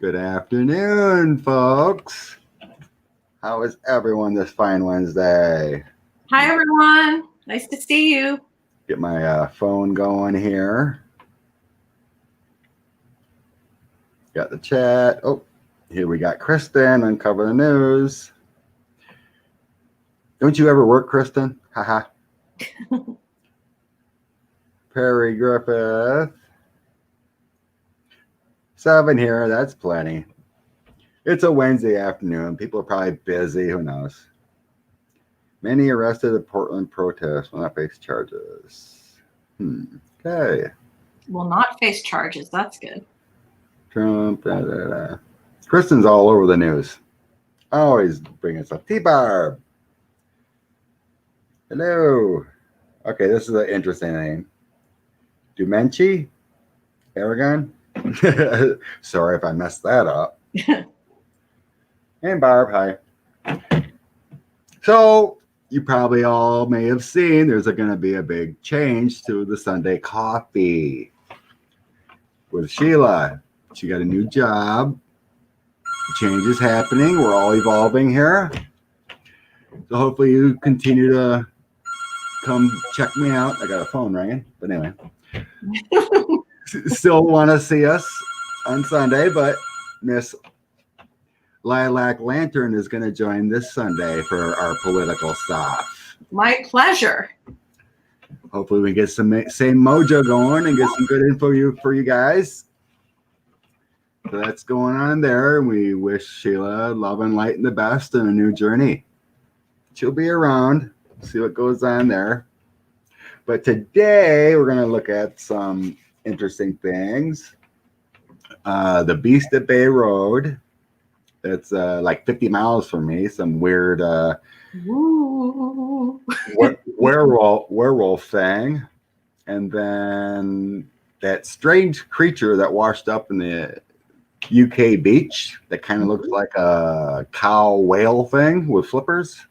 Good afternoon, folks. How is everyone this fine Wednesday? Hi, everyone. Nice to see you. Get my phone going here. Got the chat. Oh, here we got Kristen. Uncover the news. Don't you ever work, Kristen? Haha. Perry Griffith. 7 here. That's plenty. It's a Wednesday afternoon. People are probably busy. Who knows? Many arrested at Portland protest will not face charges. Okay. Will not face charges. That's good. Trump. Kristen's all over the news. Always bringing stuff. T-Barb. Hello. Okay, this is an interesting name. Dumenchi? Aragon? Sorry if I messed that up. And Barb, hi. So, you probably all may have seen there's going to be a big change to the Sunday coffee with Sheila. She got a new job. Change is happening. We're all evolving here. So hopefully you continue to come check me out. I got a phone ringing, but anyway. Still want to see us on Sunday, but Miss Lilac Lantern is going to join this Sunday for our political stuff. My pleasure. Hopefully we get some same mojo going and get some good info for you guys. So that's going on there. And we wish Sheila love and light and the best in a new journey. She'll be around. See what goes on there. But today we're going to look at some interesting things. The Beast at Bay Road. It's like 50 miles from me. Some weird werewolf thing. And then that strange creature that washed up in the UK beach that kind of looks like a cow whale thing with flippers.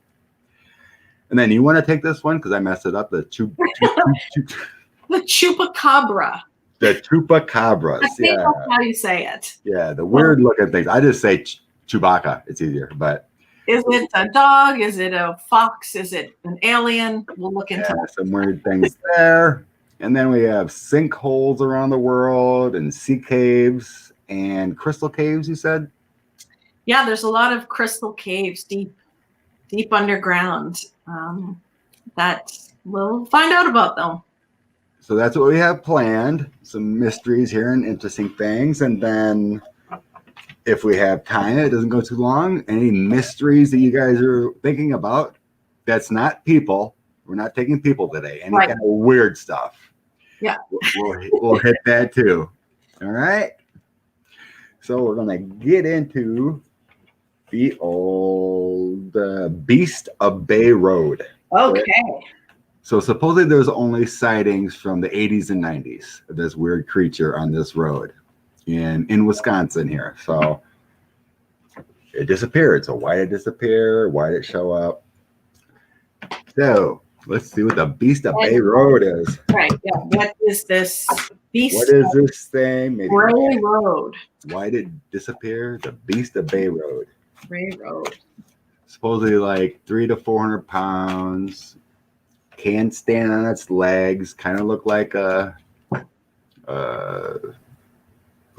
And then you want to take this one because I messed it up. The chupacabra. The chupacabras. I think that's how you say it. Yeah, the weird looking things. I just say Chewbacca. It's easier, but is it a dog? Is it a fox? Is it an alien? We'll look into some weird things there. And then we have sinkholes around the world and sea caves and crystal caves, you said? Yeah, there's a lot of crystal caves deep underground that we'll find out about them. So that's what we have planned. Some mysteries here and interesting things. And then if we have time, it doesn't go too long, any mysteries that you guys are thinking about, that's not people. We're not taking people today. Any kind of weird stuff. Yeah. We'll hit that too. All right. So we're going to get into the old Beast of Bay Road. Okay. So supposedly there's only sightings from the 80s and 90s of this weird creature on this road in Wisconsin here. So it disappeared. So why did it disappear? Why did it show up? So let's see what the Beast of Bay Road is. Right. Yeah. What is this Beast? What is this thing? Bay Road. Why did it disappear? The Beast of Bay Road. Bay Road. Supposedly like 300 to 400 pounds. Can stand on its legs. Kind of look like a what do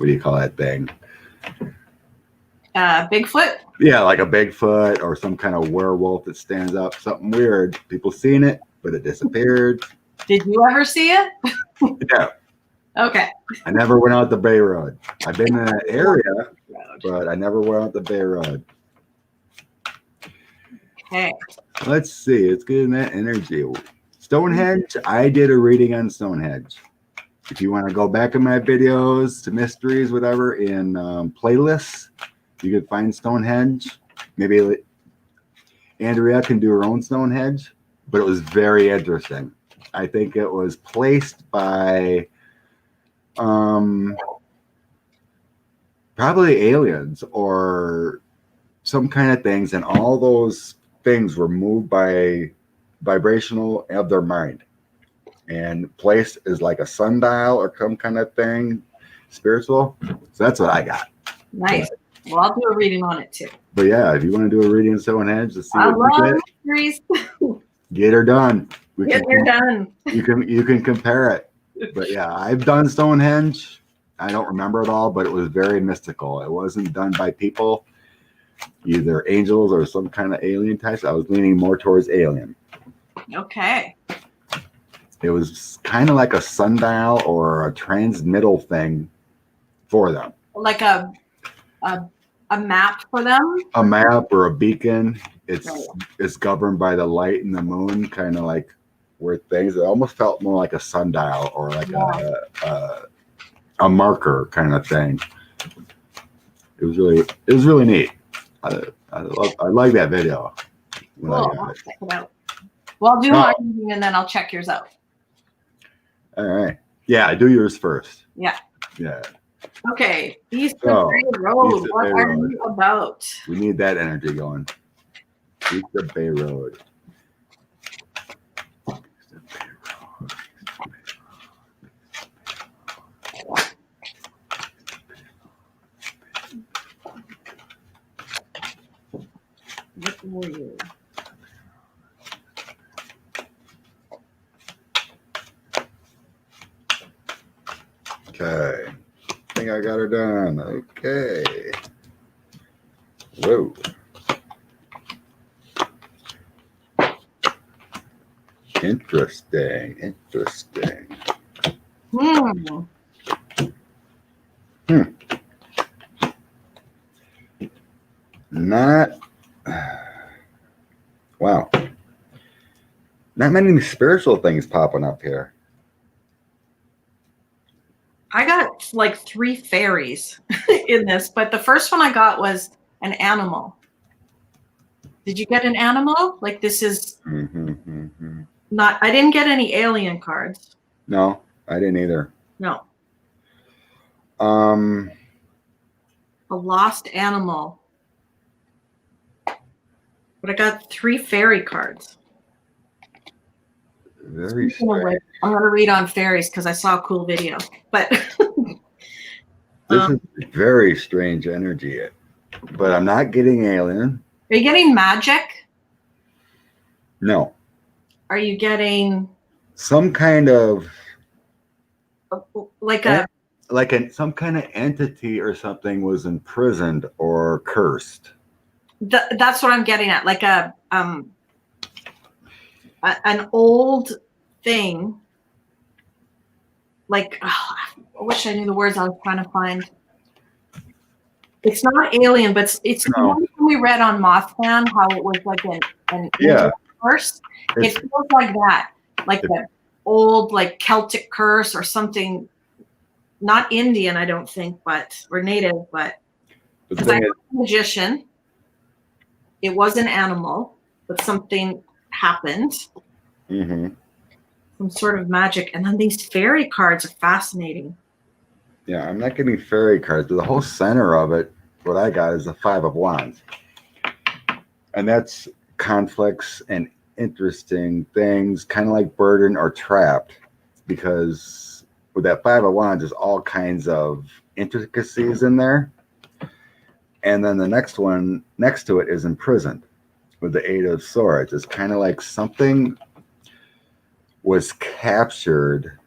you call that thing? Bigfoot? Yeah, like a Bigfoot or some kind of werewolf that stands up. Something weird. People seen it, but it disappeared. Did you ever see it? Yeah. Okay. I never went out the Bay Road. I've been in that area, but I never went out the Bay Road. Okay. Let's see. It's getting that energy. Stonehenge. I did a reading on Stonehenge. If you want to go back in my videos to mysteries, whatever, in playlists, you could find Stonehenge. Maybe Andrea can do her own Stonehenge, but it was very interesting. I think it was placed by probably aliens or some kind of things, and all those things were moved by vibrational of their mind and placed as like a sundial or some kind of thing spiritual. So that's what I got. Nice. Well, I'll do a reading on it too. But yeah, if you want to do a reading in Stonehenge to see I what you love get, mysteries. get her done. Get her done. You can compare it. But yeah, I've done Stonehenge. I don't remember it all, but it was very mystical. It wasn't done by people, either angels or some kind of alien types. I was leaning more towards alien. Okay. It was kind of like a sundial or a transmittal thing for them. Like a map for them? A map or a beacon. It's Right. it's governed by the light and the moon, kind of like weird things. It almost felt more like a sundial or like a marker kind of thing. It was really neat. I like that video. When Cool. I got I'll it. check it out. Well, I'll do my reading and then I'll check yours out. All right. Yeah, do yours first. Yeah. Yeah. Okay. East of So, Bay Road. East of What Bay are Road. you about? We need that energy going. East of Bay Road. What were you? Okay. I think I got her done. Okay. Whoa. Interesting. Not wow. Not many spiritual things popping up here. I got like 3 fairies in this, but the first one I got was an animal. Did you get an animal? Like this is not, I didn't get any alien cards. No, I didn't either. No. Um, A lost animal. But I got 3 fairy cards. very strange. I'm going to read on fairies because I saw a cool video. But This is very strange energy. But I'm not getting alien. are you getting magic? No. Are you getting Some kind of like some kind of entity or something was imprisoned or cursed. That's what I'm getting at. Like an old thing. Like I wish I knew the words I was trying to find. It's not alien, but it's the one we read on Mothman, how it was like an curse. It feels like that, like an old like Celtic curse or something. Not Indian, I don't think, or native, but because I was a magician. It was an animal, but something happened. Some sort of magic. And then these fairy cards are fascinating. Yeah, I'm not getting fairy cards. The whole center of it, what I got is the 5 of Wands. And that's conflicts and interesting things, kind of like burden or trapped. Because with that 5 of Wands, there's all kinds of intricacies in there. And then the next one next to it is imprisoned with the 8 of Swords. It's kind of like something was captured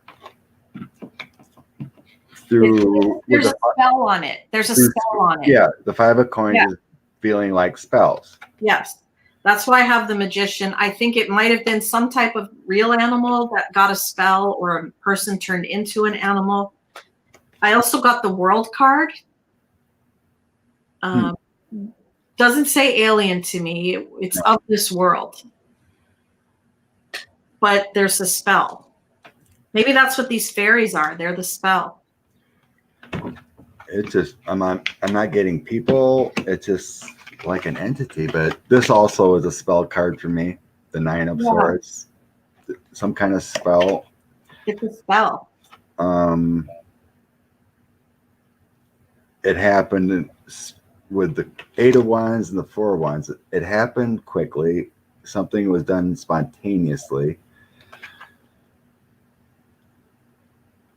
through. There's a spell on it. There's a spell on it. Yeah, the 5 of Coins is feeling like spells. Yes. That's why I have the Magician. I think it might have been some type of real animal that got a spell or a person turned into an animal. I also got the World card. Doesn't say alien to me. It's of this world. But there's a spell. Maybe that's what these fairies are. They're the spell. It's just I'm not getting people. It's just like an entity. But this also is a spell card for me. The 9 of Swords. Some kind of spell. It's a spell. It happened with the 8 of Wands and the 4 of Wands. It happened quickly. Something was done spontaneously.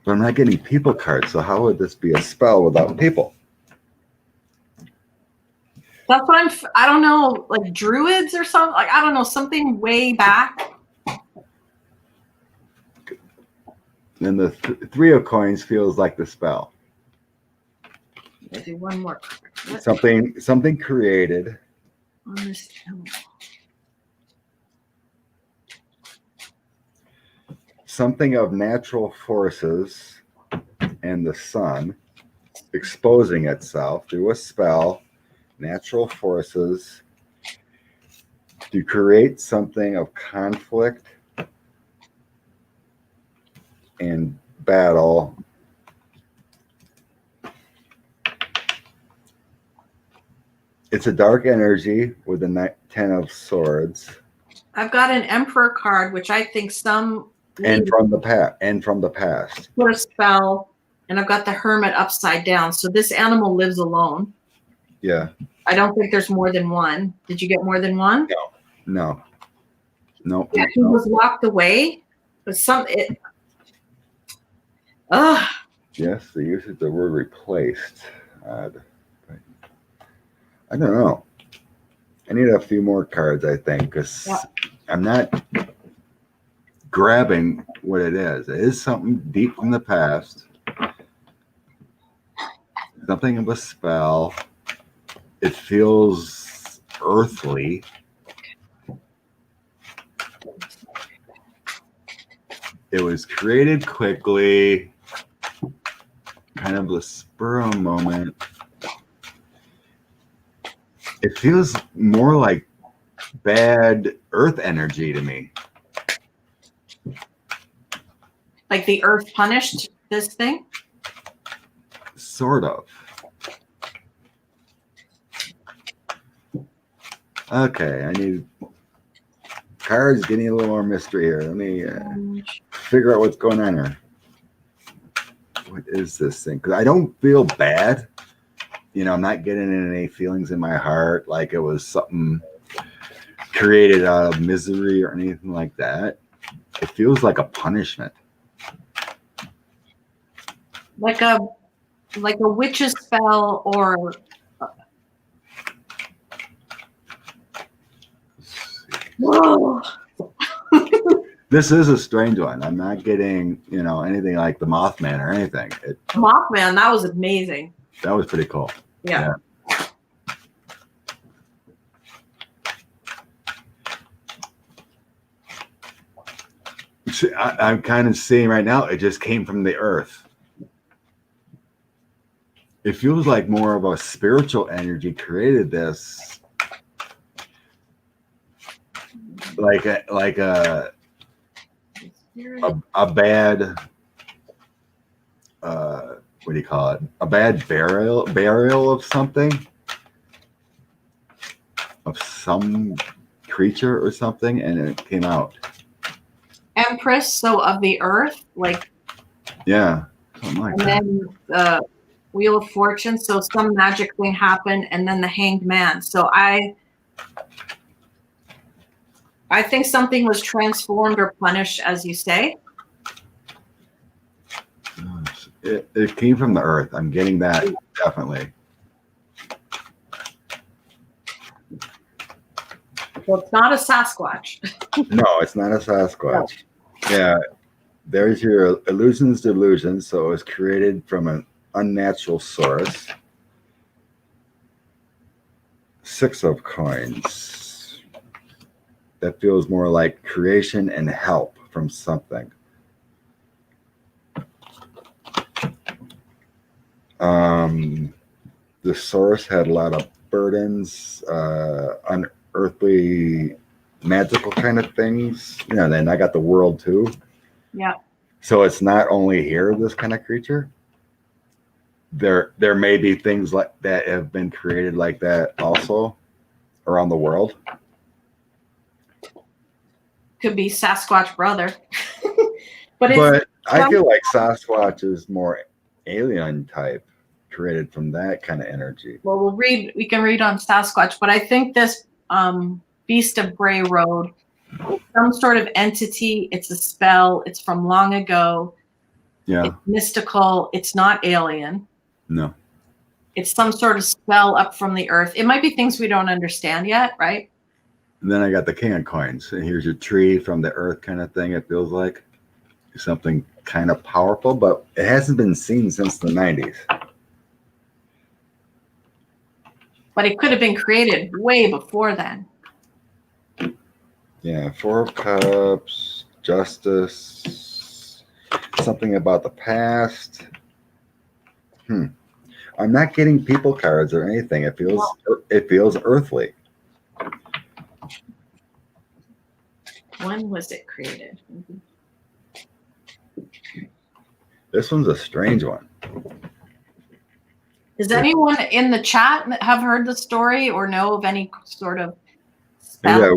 But I'm not getting people cards, so how would this be a spell without people? That's what I don't know, like druids or something. Like, I don't know, something way back. And the three of coins feels like the spell. I'll do one more card. Something created. On this channel. Something of natural forces and the sun exposing itself through a spell, natural forces, to create something of conflict and battle. It's a dark energy with the 10 of swords. I've got an emperor card, which I think some and from the past. Put a spell, and I've got the hermit upside down. So this animal lives alone. Yeah. I don't think there's more than one. Did you get more than one? No. Yeah, he was locked away. But Yes, the use of the word replaced. I don't know. I need a few more cards, I think, because I'm not grabbing what it is. It is something deep from the past. Something of a spell. It feels earthly. It was created quickly. Kind of a spur of a moment. It feels more like bad earth energy to me. like the earth punished this thing? Sort of. Okay, I need cards. Getting a little more mystery here. Let me figure out what's going on here. What is this thing? Because I don't feel bad. You know, I'm not getting any feelings in my heart like it was something created out of misery or anything like that. It feels like a punishment. Like a witch's spell or whoa. This is a strange one. I'm not getting, anything like the Mothman or anything. Mothman, that was amazing. That was pretty cool. Yeah. I'm kind of seeing right now, it just came from the earth. It feels like more of a spiritual energy created this. Like a bad, what do you call it? A bad burial of something, of some creature or something, and it came out. Empress, so of the earth, like yeah, something like and that. then the Wheel of Fortune, so some magic thing happened, and then the Hanged Man. So I think something was transformed or punished, as you say. It came from the earth. I'm getting that definitely. Well, it's not a Sasquatch. No, it's not a Sasquatch. No. Yeah, there's your illusions, delusions. So it was created from an unnatural source. 6 of coins. That feels more like creation and help from something. The source had a lot of burdens, unearthly, magical kind of things. Then I got the world too. Yeah. So it's not only here, this kind of creature. There may be things like that have been created like that also around the world. Could be Sasquatch brother. but I feel like Sasquatch is more alien type, created from that kind of energy. Well, we can read on Sasquatch, but I think this Beast of Grey Road is some sort of entity. It's a spell. It's from long ago. Yeah. It's mystical. It's not alien. No. it's some sort of spell up from the earth. It might be things we don't understand yet, right? And then I got the king of coins. And here's your tree from the earth kind of thing. It feels like something kind of powerful, but it hasn't been seen since the 90s. But it could have been created way before then. Yeah, Four of Cups, Justice, something about the past. I'm not getting people cards or anything. It feels earthly. When was it created? This one's a strange one. Does anyone in the chat have heard the story or know of any sort of spell? Yeah,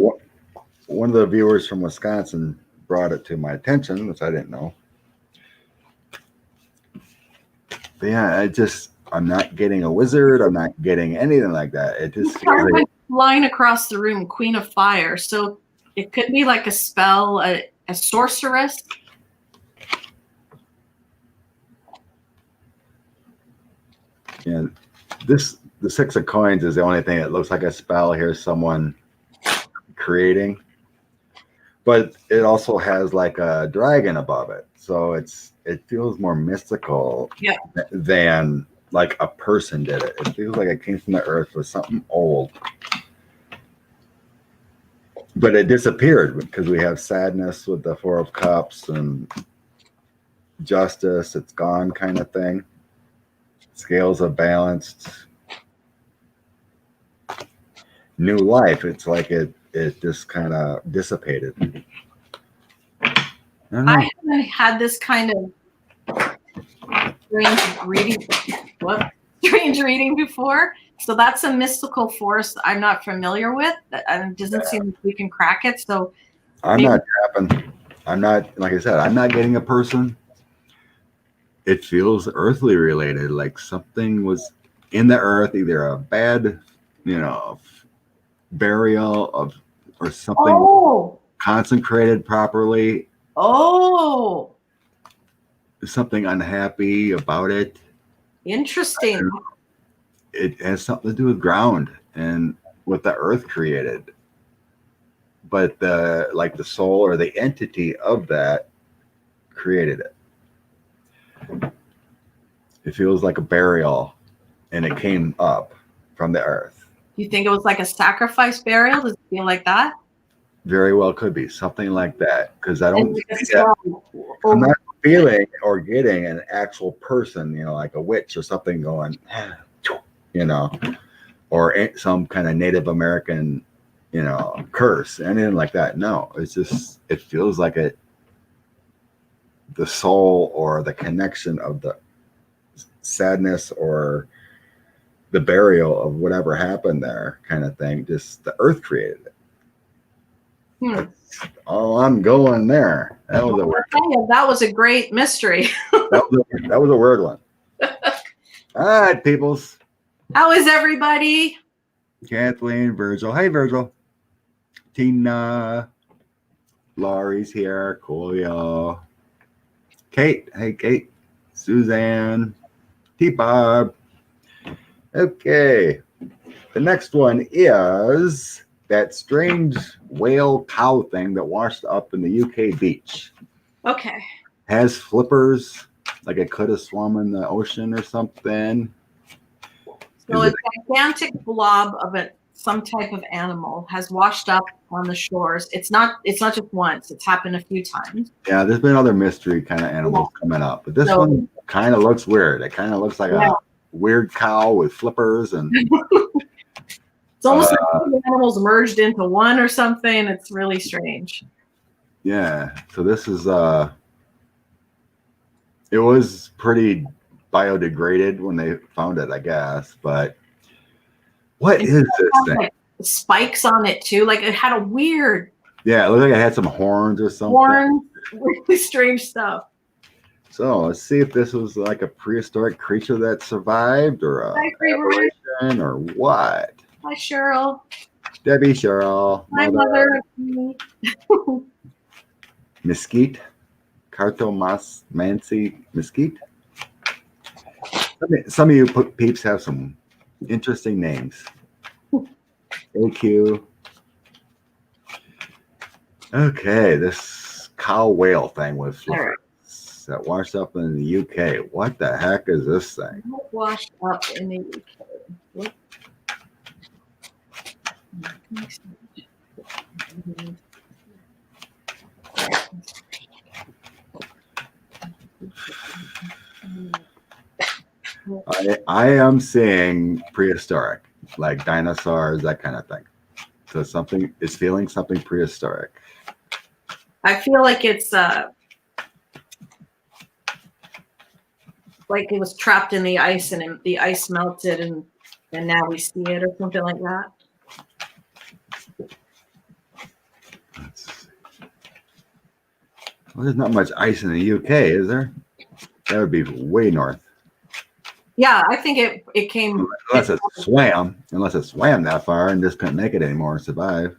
one of the viewers from Wisconsin brought it to my attention, which I didn't know. But yeah, I'm not getting a wizard. I'm not getting anything like that. It just feels like line across the room, Queen of Fire. So it could be like a spell, a sorceress. Yeah, the Six of Coins is the only thing that looks like a spell. Here's someone creating, but it also has like a dragon above it, so it feels more mystical than like a person did it. It feels like it came from the earth with something old, but it disappeared because we have sadness with the Four of Cups and justice. It's gone, kind of thing. Scales are balanced. New life. It's like it just kind of dissipated. I haven't had this kind of strange reading before. So that's a mystical force I'm not familiar with. It doesn't seem like we can crack it. So I'm not tapping. I'm not, like I said, I'm not getting a person. It feels earthly related, like something was in the earth, either a bad, burial of or something consecrated properly. Oh, something unhappy about it. Interesting. It has something to do with ground and what the earth created. But the soul or the entity of that created it. It feels like a burial and it came up from the earth. You think it was like a sacrifice burial? Does it feel like that? Very well could be something like that, because I'm not feeling or getting an actual person, like a witch or something going, or some kind of Native American, curse, anything like that. No, it's just, it feels like the soul or the connection of the sadness or the burial of whatever happened there kind of thing. Just the earth created it. Oh, I'm going there. That was a weird one. That was a great mystery. that was a weird one. All right, peoples. How is everybody? Kathleen, Virgil. Hey, Virgil. Tina. Laurie's here. Cool, y'all. Kate. Hey, Kate. Suzanne. T-Bob. Okay. The next one is that strange whale cow thing that washed up in the UK beach. Okay. Has flippers, like it could have swum in the ocean or something. So a gigantic blob of some type of animal has washed up on the shores. It's not just once. It's happened a few times. Yeah, there's been other mystery kind of animals coming up, but this one kind of looks weird. It kind of looks like a weird cow with flippers and. It's almost like the animals merged into one or something. It's really strange. Yeah. So this is it was pretty biodegraded when they found it, I guess. But what is this thing? Like spikes on it too. Like it had a weird. Yeah, it looked like it had some horns or something. Horns, really strange stuff. So let's see if this was like a prehistoric creature that survived, or a aberration, or what. Hi, Cheryl. Debbie, Cheryl. Hi, Mother. Mesquite. Cartomancy mesquite. Some of you peeps have some interesting names. AQ. Okay, this cow whale thing with that washed up in the UK. What the heck is this thing? Washed up in the UK. I am seeing prehistoric, like dinosaurs, that kind of thing. So something is feeling something prehistoric. I feel like it's like it was trapped in the ice and the ice melted and now we see it or something like that. Well, there's not much ice in the UK, is there? That would be way north. Yeah, I think it came unless it swam that far and just couldn't make it anymore and survive.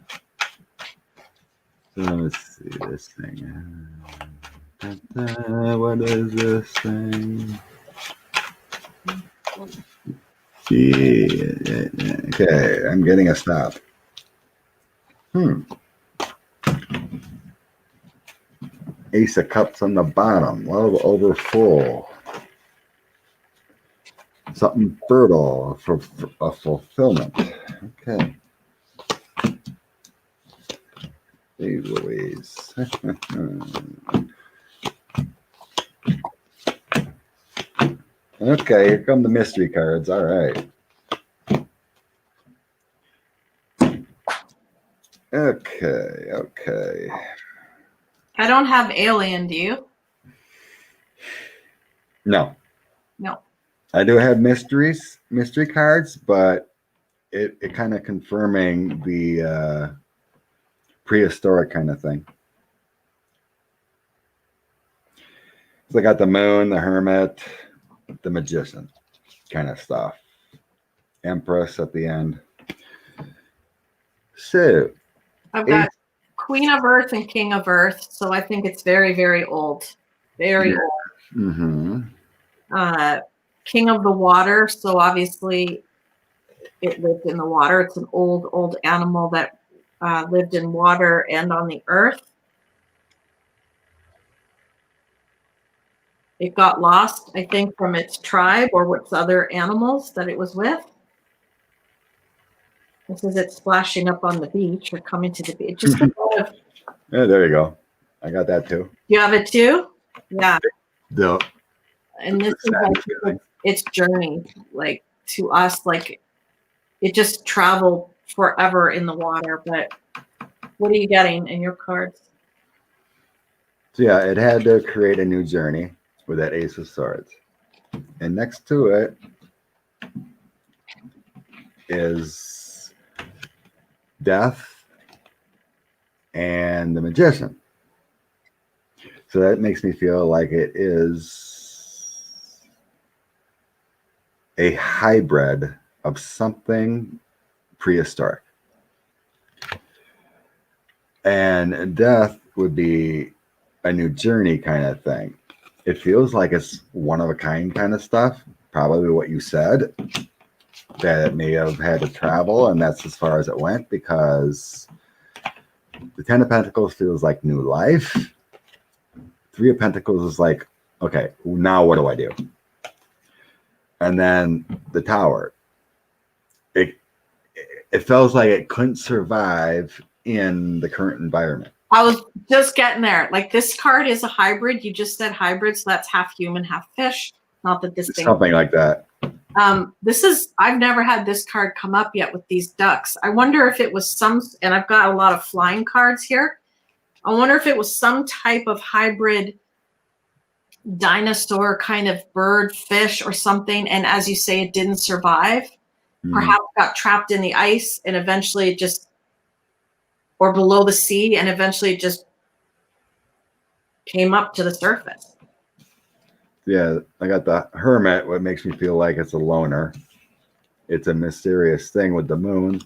So let's see this thing. What is this thing? Okay, I'm getting a stop. Ace of Cups on the bottom. Love over full. Something fertile for a fulfillment. Okay. Hey, Louise. Okay, here come the mystery cards. All right. Okay. I don't have alien, do you? No. No. I do have mystery cards, but it kind of confirming the prehistoric kind of thing. So I got the moon, the hermit, the magician kind of stuff. Empress at the end. So I've got Queen of Earth and King of Earth, so I think it's very, very old. Very old. Mm-hmm. King of the Water, so obviously it lived in the water. It's an old animal that lived in water and on the earth. It got lost, I think, from its tribe or what's other animals that it was with. This is it splashing up on the beach or coming to the beach. Just yeah, there you go. I got that too. You have it too? Yeah. The and this is like its journey, like to us, like it just traveled forever in the water. But what are you getting in your cards? So yeah, it had to create a new journey with that Ace of Swords. And next to it is Death and the Magician. So that makes me feel like it is a hybrid of something prehistoric. And Death would be a new journey kind of thing. It feels like it's one of a kind kind of stuff. Probably what you said, that it may have had to travel, and that's as far as it went, because the Ten of Pentacles feels like new life. Three of Pentacles is like, okay, now what do I do? And then the Tower. It feels like it couldn't survive in the current environment. I was just getting there. Like, this card is a hybrid. You just said hybrid, so that's half human, half fish. Not that this thing. Something like that. I've never had this card come up yet with these ducks. I wonder if it was and I've got a lot of flying cards here. I wonder if it was some type of hybrid dinosaur kind of bird, fish, or something. And as you say, it didn't survive. Perhaps got trapped in the ice and eventually it just, or below the sea, and eventually it just came up to the surface. Yeah, I got the Hermit, what makes me feel like it's a loner. It's a mysterious thing with the moon.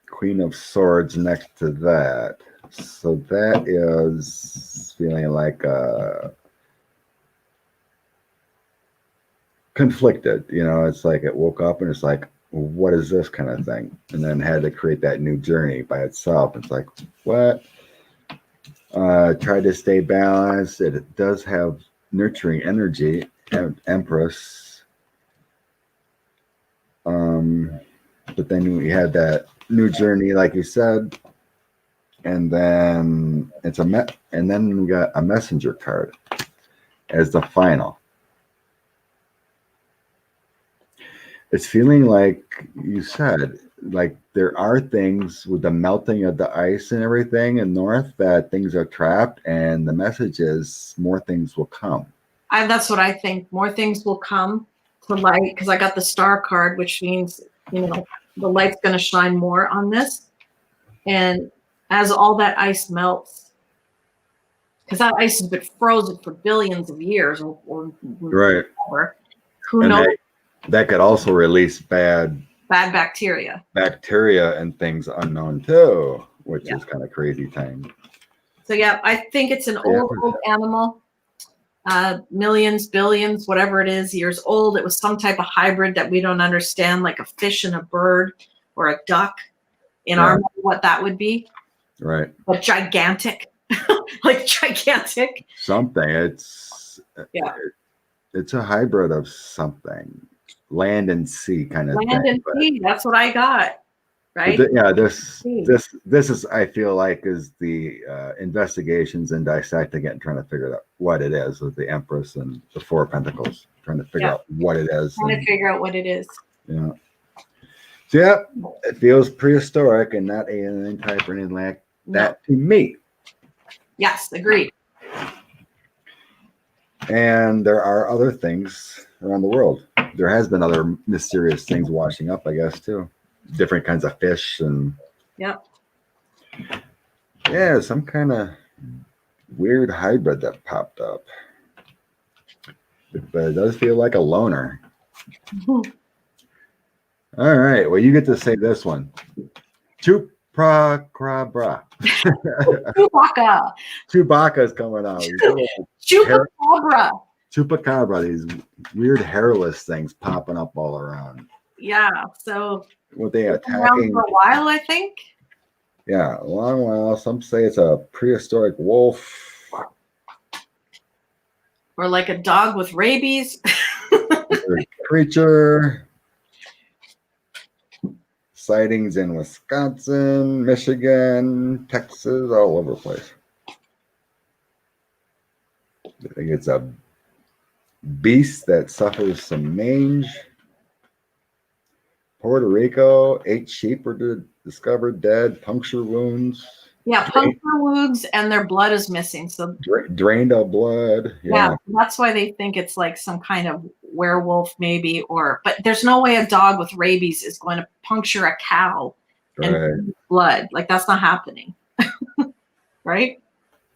Queen of Swords next to that. So that is feeling like a conflicted. You know, it's like it woke up and it's like, what is this kind of thing? And then had to create that new journey by itself. It's like, what? Tried to stay balanced. It does have nurturing energy, Empress. But then we had that new journey, like you said, and then and then we got a messenger card as the final. It's feeling like you said, like there are things with the melting of the ice and everything in north that things are trapped, and the message is more things will come. That's what I think. More things will come to light because I got the star card, which means, you know, the light's going to shine more on this. And as all that ice melts, because that ice has been frozen for billions of years or Right. whatever, who knows? That could also release bad bacteria and things unknown too, which is kind of crazy thing. So yeah, I think it's an old animal, millions, billions, whatever it is, years old. It was some type of hybrid that we don't understand, like a fish and a bird or a duck. In our mind, what that would be, right? But gigantic, like gigantic. Something. It's a hybrid of something. Land and sea kind of land thing. And sea. That's what I got. Right. This is, I feel like, is the investigations and dissecting it and trying to figure out what it is with the Empress and the Four of Pentacles, trying to figure out what it is. Trying to figure out what it is. Yeah. So yeah, it feels prehistoric and not alien type or anything like that to me. Yes, agreed. And there are other things around the world. There has been other mysterious things washing up, I guess, too. Different kinds of fish and yeah, some kind of weird hybrid that popped up. But it does feel like a loner. Mm-hmm. All right, well, you get to say this one. Chupacabra. Chewbacca. Chewbacca's coming out. Chupacabra. Chupacabra, these weird hairless things popping up all around. Yeah, so what they attacking for a while, I think. Yeah, a long while. Some say it's a prehistoric wolf. Or like a dog with rabies. Creature. Sightings in Wisconsin, Michigan, Texas, all over the place. I think it's a beast that suffers some mange. Puerto Rico, 8 sheep were discovered dead, puncture wounds. Yeah, puncture wounds, and their blood is missing. So drained of blood. Yeah, that's why they think it's like some kind of werewolf, maybe, but there's no way a dog with rabies is going to puncture a cow and blood. Like that's not happening. Right?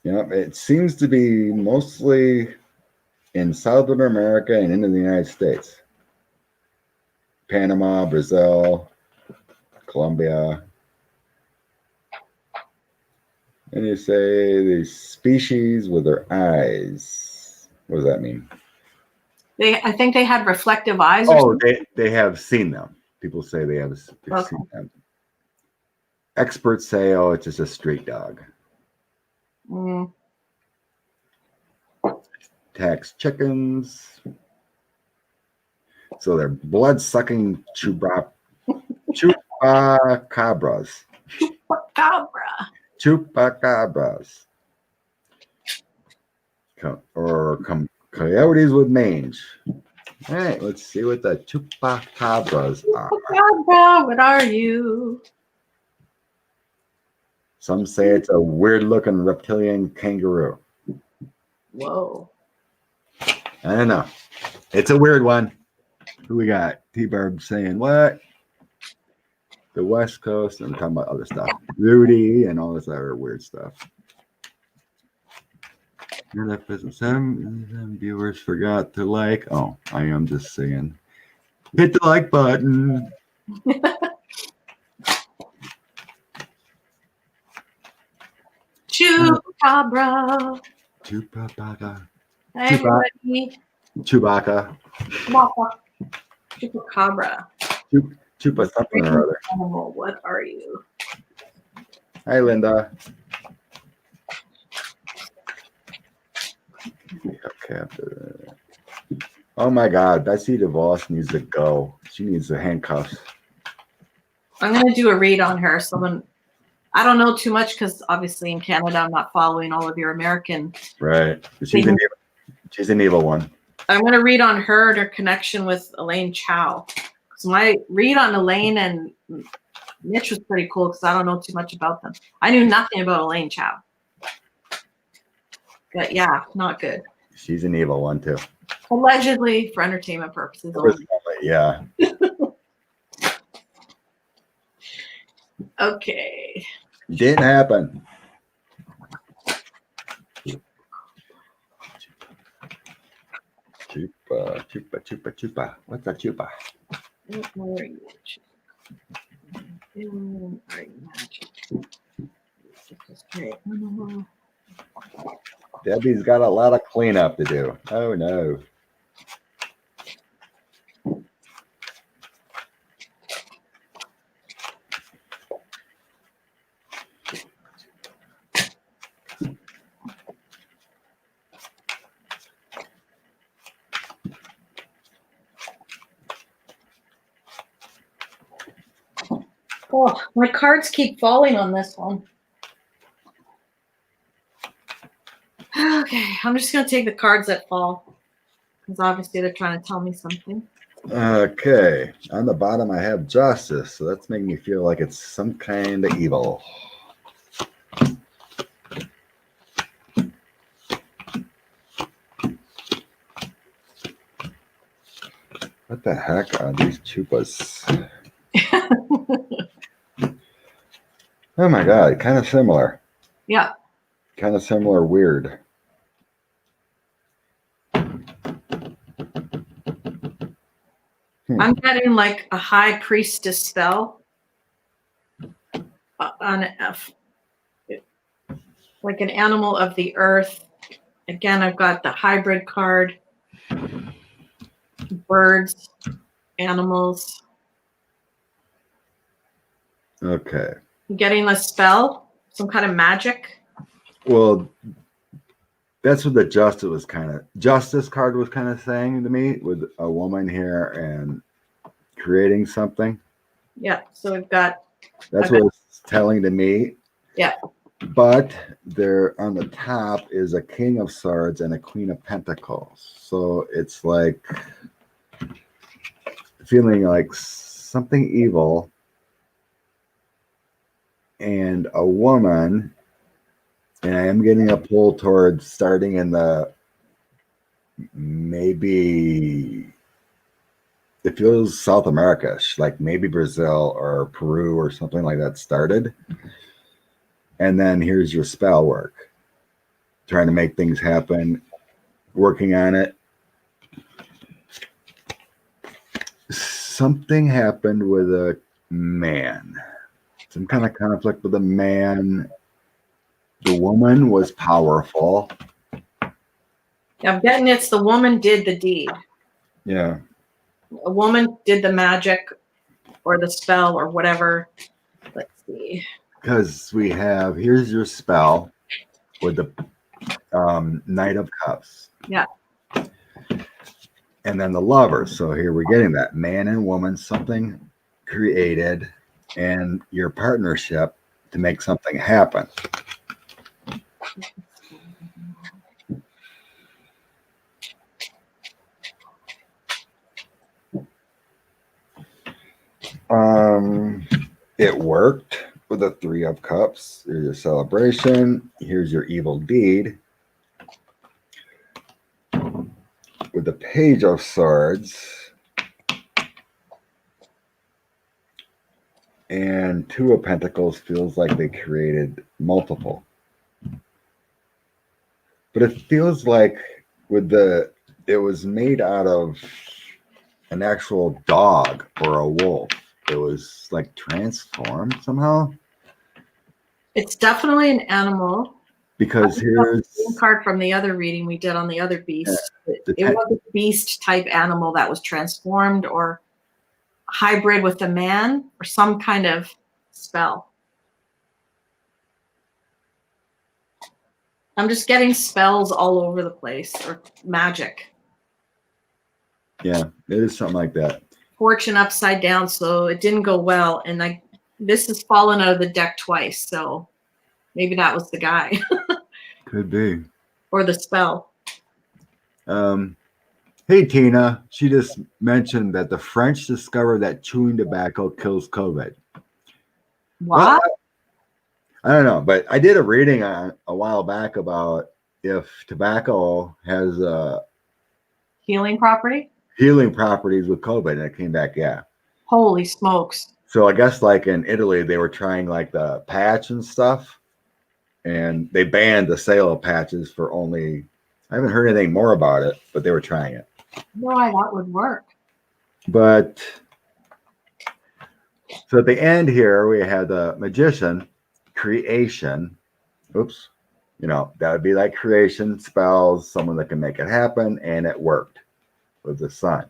Yeah, it seems to be mostly in Southern America and into the United States. Panama, Brazil, Colombia. And you say the species with their eyes. What does that mean? I think they had reflective eyes. They have seen them. People say they've seen them. Experts say, it's just a street dog. Attacks chickens. So they're blood-sucking chupacabras. Chupacabras. Coyotes with mange. All right, let's see what the chupacabras are. Chupacabra, what are you? Some say it's a weird-looking reptilian kangaroo. Whoa. I don't know. It's a weird one. Who we got? T-Barb saying what? The West Coast, and we're talking about other stuff. Rudy and all this other weird stuff. Some viewers forgot to like. Oh, I am just saying. Hit the like button. Chupacabra. Chupacabra. Everybody. Chewbacca. Chupacabra. Chupa something or other. Animal, what are you? Hi, Linda. Okay. Oh my God, Betsy DeVos needs to go. She needs the handcuffs. I'm gonna do a read on her. I don't know too much because obviously in Canada I'm not following all of your American. Right. She's an evil one. I'm gonna read on her and her connection with Elaine Chow. Because my read on Elaine and Mitch was pretty cool because I don't know too much about them. I knew nothing about Elaine Chow. But yeah, not good. She's an evil one too. Allegedly for entertainment purposes only. Yeah. Okay. Didn't happen. Chupa. What's a chupa? Where are you? Debbie's got a lot of cleanup to do. Oh no. Oh, my cards keep falling on this one. Okay, I'm just going to take the cards that fall. Because obviously they're trying to tell me something. Okay. On the bottom, I have justice. So that's making me feel like it's some kind of evil. What the heck are these chupas? Oh my God, kind of similar. Yeah. Kind of similar, weird. I'm getting like a high priestess spell on F. Like an animal of the earth. Again, I've got the hybrid card. Birds, animals. Okay. I'm getting a spell, some kind of magic. Well, that's what the justice card was kind of saying to me, with a woman here and creating something. Yeah, so we've got. That's what it's telling to me. Yeah. But there on the top is a King of Swords and a Queen of Pentacles. So it's like feeling like something evil and a woman. And I am getting a pull towards starting in the maybe it feels South America, like maybe Brazil or Peru or something like that started. And then here's your spell work, trying to make things happen, working on it. Something happened with a man, some kind of conflict with a man. The woman was powerful. I'm getting it's the woman did the deed. Yeah. A woman did the magic or the spell or whatever. Let's see. Because we have, here's your spell with the Knight of Cups. Yeah. And then the Lovers. So here we're getting that man and woman, something created, and your partnership to make something happen. It worked with the Three of Cups. Here's your celebration. Here's your evil deed. With the Page of Swords and Two of Pentacles, feels like they created multiple. But it feels like it was made out of an actual dog or a wolf. It was like transformed somehow. It's definitely an animal. because here's the same card from the other reading we did on the other beast. It was a beast type animal that was transformed or hybrid with a man or some kind of spell. I'm just getting spells all over the place or magic. Yeah, it is something like that. Fortune upside down, so it didn't go well. And this has fallen out of the deck twice, so maybe that was the guy. Could be. Or the spell. Hey, Tina. She just mentioned that the French discovered that chewing tobacco kills COVID. What? Well, I don't know, but I did a reading a while back about if tobacco has Healing property? healing properties with COVID, and it came back, yeah. Holy smokes. So I guess like in Italy, they were trying like the patch and stuff, and they banned the sale of patches for only, I haven't heard anything more about it, but they were trying it. I don't know why that would work. But so at the end here, we had the magician, creation. Oops. You know, that would be like creation, spells, someone that can make it happen, and it worked with the sun.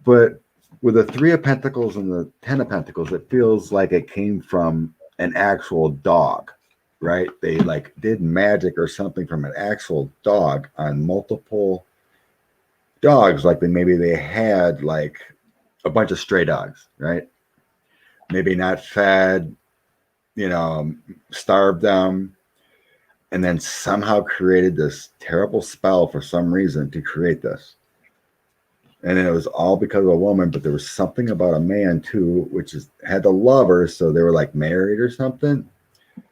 But with the 3 of Pentacles and the 10 of Pentacles, it feels like it came from an actual dog, right? They like did magic or something from an actual dog on multiple dogs. Like maybe they had like a bunch of stray dogs, right? Maybe not fed, starved them, and then somehow created this terrible spell for some reason to create this. And it was all because of a woman, but there was something about a man too, which had the lover, so they were like married or something.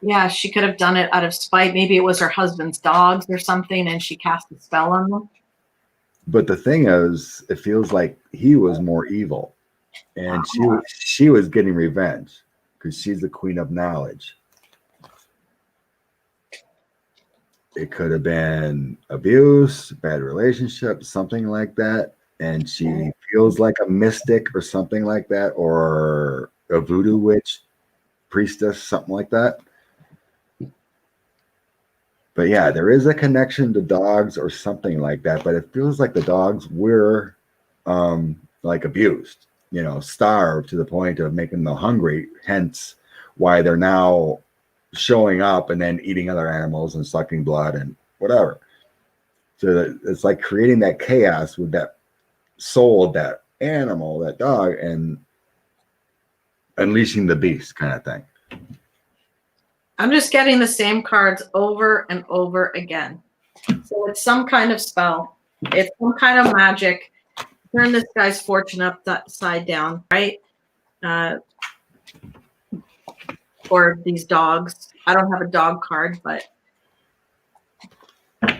Yeah, she could have done it out of spite. Maybe it was her husband's dogs or something, and she cast a spell on them. But the thing is, it feels like he was more evil, and she was getting revenge because she's the queen of knowledge. It could have been abuse, bad relationship, something like that. And she feels like a mystic or something like that, or a voodoo witch, priestess, something like that. But yeah, there is a connection to dogs or something like that. But it feels like the dogs were like abused, starved to the point of making them hungry. Hence why they're now showing up and then eating other animals and sucking blood and whatever. So it's like creating that chaos with that soul of that animal, that dog, and unleashing the beast kind of thing. I'm just getting the same cards over and over again. So it's some kind of spell. It's some kind of magic. Turn this guy's fortune upside down, right? Or these dogs. I don't have a dog card, but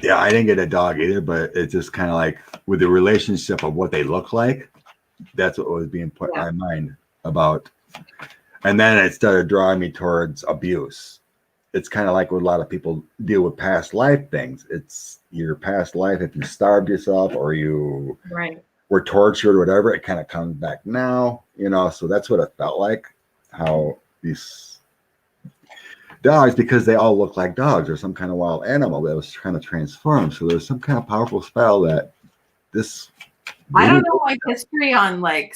yeah, I didn't get a dog either, but it's just kind of like with the relationship of what they look like, that's what was being put in my mind about. And then it started drawing me towards abuse. It's kind of like what a lot of people deal with past life things. It's your past life. If you starved yourself or you were tortured or whatever, it kind of comes back now, so that's what it felt like, how these dogs, because they all look like dogs or some kind of wild animal that was trying to transform. So there's some kind of powerful spell that this. I don't know like history on like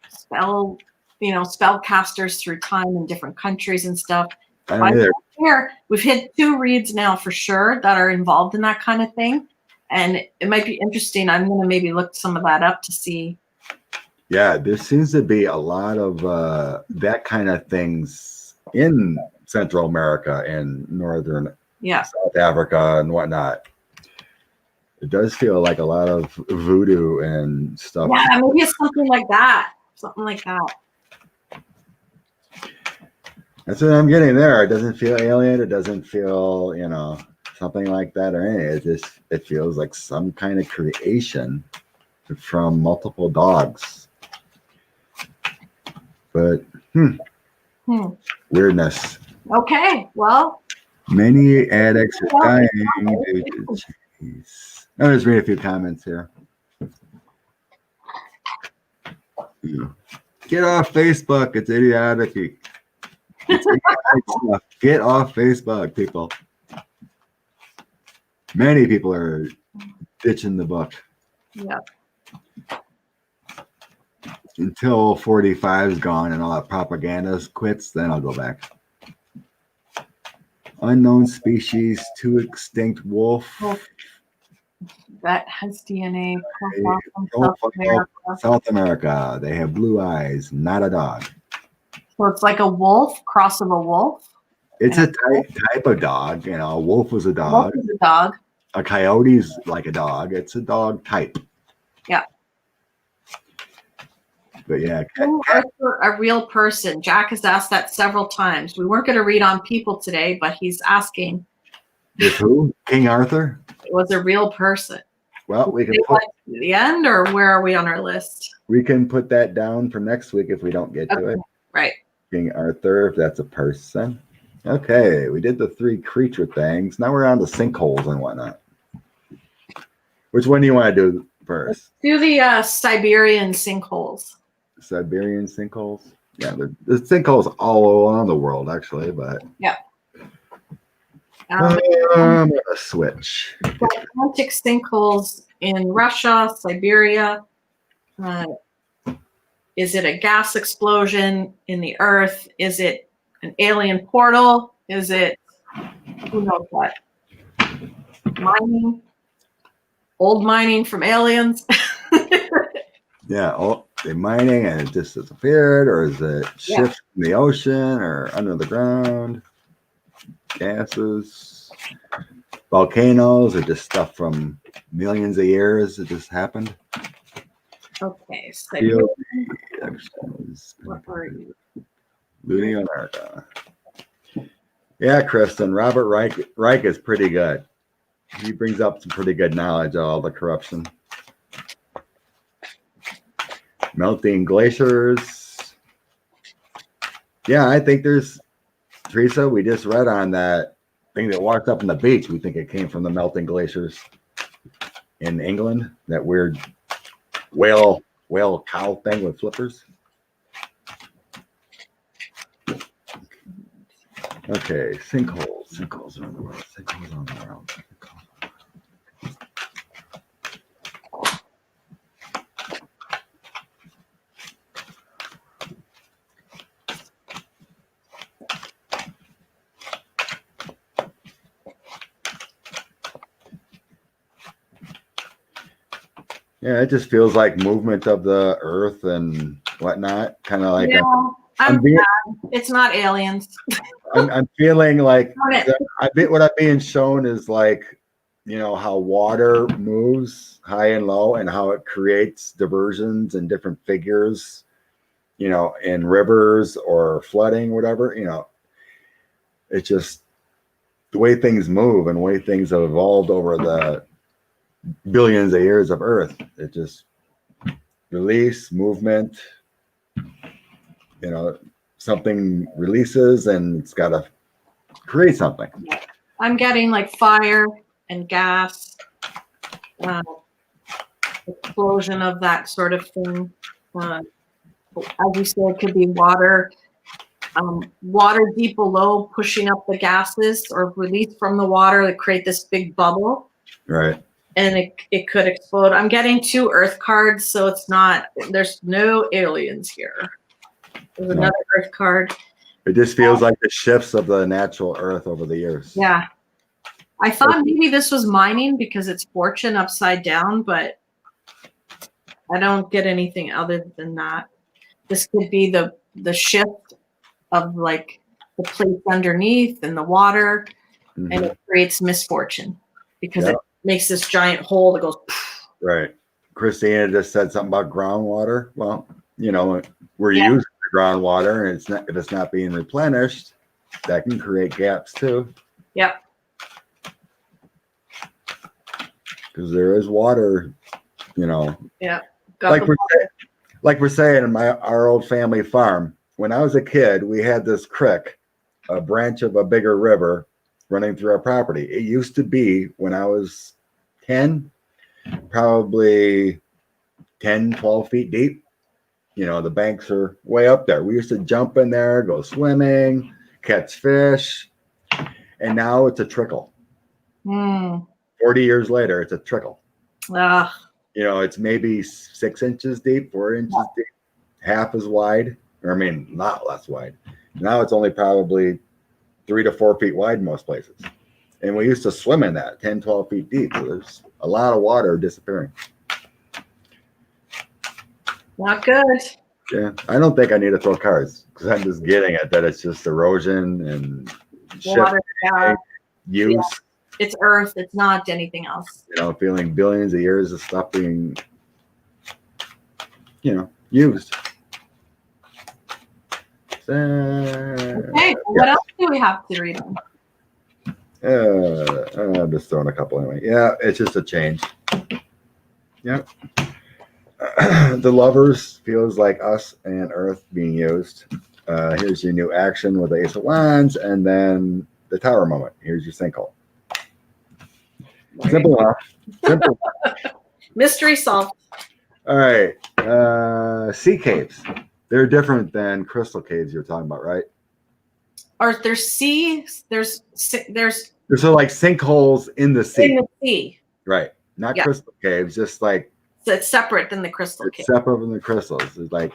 spell, spellcasters through time in different countries and stuff. I don't either. Here we've hit 2 reads now for sure that are involved in that kind of thing, and it might be interesting. I'm going to maybe look some of that up to see. Yeah, there seems to be a lot of that kind of things in Central America and Northern South Africa and whatnot. It does feel like a lot of voodoo and stuff. Yeah, maybe it's something like that. Something like that. That's what I'm getting there. It doesn't feel alien. It doesn't feel, something like that or anything. It feels like some kind of creation from multiple dogs. But weirdness. Okay, well. Many addicts are dying due to cheese. I'll just read a few comments here. Get off Facebook. It's idiotic. It's idiotic stuff. Get off Facebook, people. Many people are ditching the book. Yeah. Until 45 is gone and all that propaganda quits, then I'll go back. Unknown species, two extinct wolf. Well, that has DNA profile from Profile, South America. South America. They have blue eyes, not a dog. So it's like a wolf, cross of a wolf. It's a type of dog. You know, a wolf was a A dog. wolf is a dog. A coyote's like a dog. It's a dog type. Yeah. But yeah. Arthur, a real person. Jack has asked that several times. We weren't going to read on people today, but he's asking. Is who? King Arthur? It was a real person. Well, we can put the end, or where are we on our list? We can put that down for next week if we don't get to it. Right. King Arthur, if that's a person. Okay, we did the 3 creature things. Now we're on the sinkholes and whatnot. Which one do you want to do first? Let's do the Siberian sinkholes. Siberian sinkholes? Yeah, there's sinkholes all around the world, actually, but... Yeah. I'm going to switch. Gigantic sinkholes in Russia, Siberia. Is it a gas explosion in the earth? Is it an alien portal? Is it, who knows what? Mining? Old mining from aliens? Yeah, they're mining and it just disappeared, or is it shift in the ocean or under the ground? Gases, volcanoes, or just stuff from millions of years that just happened? Okay, so what are you? Looting America. Yeah, Kristen, Robert Reich is pretty good. He brings up some pretty good knowledge of all the corruption. Melting glaciers. Yeah, I think there's, Teresa, we just read on that thing that walked up on the beach. We think it came from the melting glaciers in England, that weird whale cow thing with flippers. Okay, sinkholes around the world. Sinkholes around the world. Yeah, it just feels like movement of the earth and whatnot. Kind of like it's not aliens. I'm feeling like what I'm being shown is like, you know, how water moves high and low and how it creates diversions and different figures, you know, in rivers or flooding, whatever, you know. It's just the way things move and the way things have evolved over the billions of years of Earth. It just release, movement, you know, something releases and it's got to create something. I'm getting like fire and gas, explosion of that sort of thing. As you said, it could be water. Water deep below pushing up the gases or release from the water to create this big bubble. Right. And it could explode. I'm getting 2 Earth cards, so it's not, there's no aliens here. There's another Earth card. It just feels like the shifts of the natural Earth over the years. Yeah. I thought maybe this was mining because it's fortune upside down, but I don't get anything other than that. This could be the shift of like the plates underneath and the water, and it creates misfortune because it makes this giant hole that goes. Right. Christina just said something about groundwater. Well, you know, we're using the groundwater, and if it's not being replenished, that can create gaps too. Yep. Because there is water, you know. Yeah. Like we're saying in our old family farm. When I was a kid, we had this creek, a branch of a bigger river running through our property. It used to be, when I was 10, probably 10, 12 feet deep. You know, the banks are way up there. We used to jump in there, go swimming, catch fish, and now it's a trickle. From 40 years later, it's a trickle. Ugh. You know, it's maybe 6 inches deep, 4 inches deep, half as wide, or I mean, not less wide. Now it's only probably 3 to 4 feet wide in most places. And we used to swim in that 10, 12 feet deep. So there's a lot of water disappearing. Not good. Yeah, I don't think I need to throw cards because I'm just getting it that it's just erosion and Water, use. Yeah. It's earth. It's not anything else. You know, feeling billions of years of stuff being, you know, used. Okay, what else do we have to read on? I'm just throwing a couple anyway. Yeah, it's just a change. Yep. The Lovers feels like us and Earth being used. Here's your new action with the Ace of Wands, and then the Tower moment. Here's your sinkhole. Simple enough. Simple. Mystery solved. All right. Sea caves. They're different than crystal caves you're talking about, right? Or there's seas. There's so like sinkholes in the sea. In the sea. Right. Not crystal caves, just like. So it's separate than the crystal cave. Separate from the crystals. It's like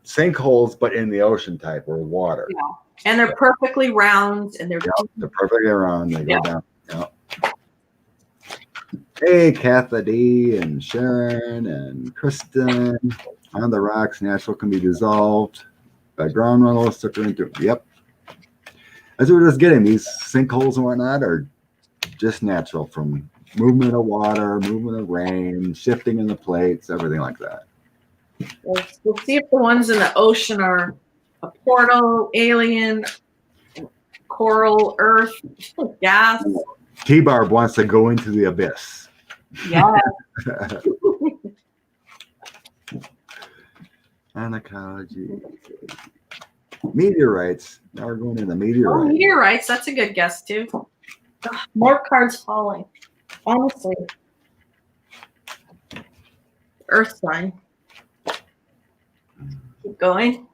sinkholes, but in the ocean type or water. Yeah. And they're perfectly round and they're perfectly round. They go down. Yep. Hey, Kathy and Sharon and Kristen. On the rocks, natural can be dissolved by ground runoff. Yep. As we were just getting, these sinkholes and whatnot are just natural from movement of water, movement of rain, shifting in the plates, everything like that. We'll see if the ones in the ocean are a portal, alien, coral, earth, gas. T-Barb wants to go into the abyss. Yeah. Anacology. Meteorites. Now we're going into meteorites. Oh, meteorites. That's a good guess, too. Ugh, more cards falling. Honestly. Earth sign. Keep going.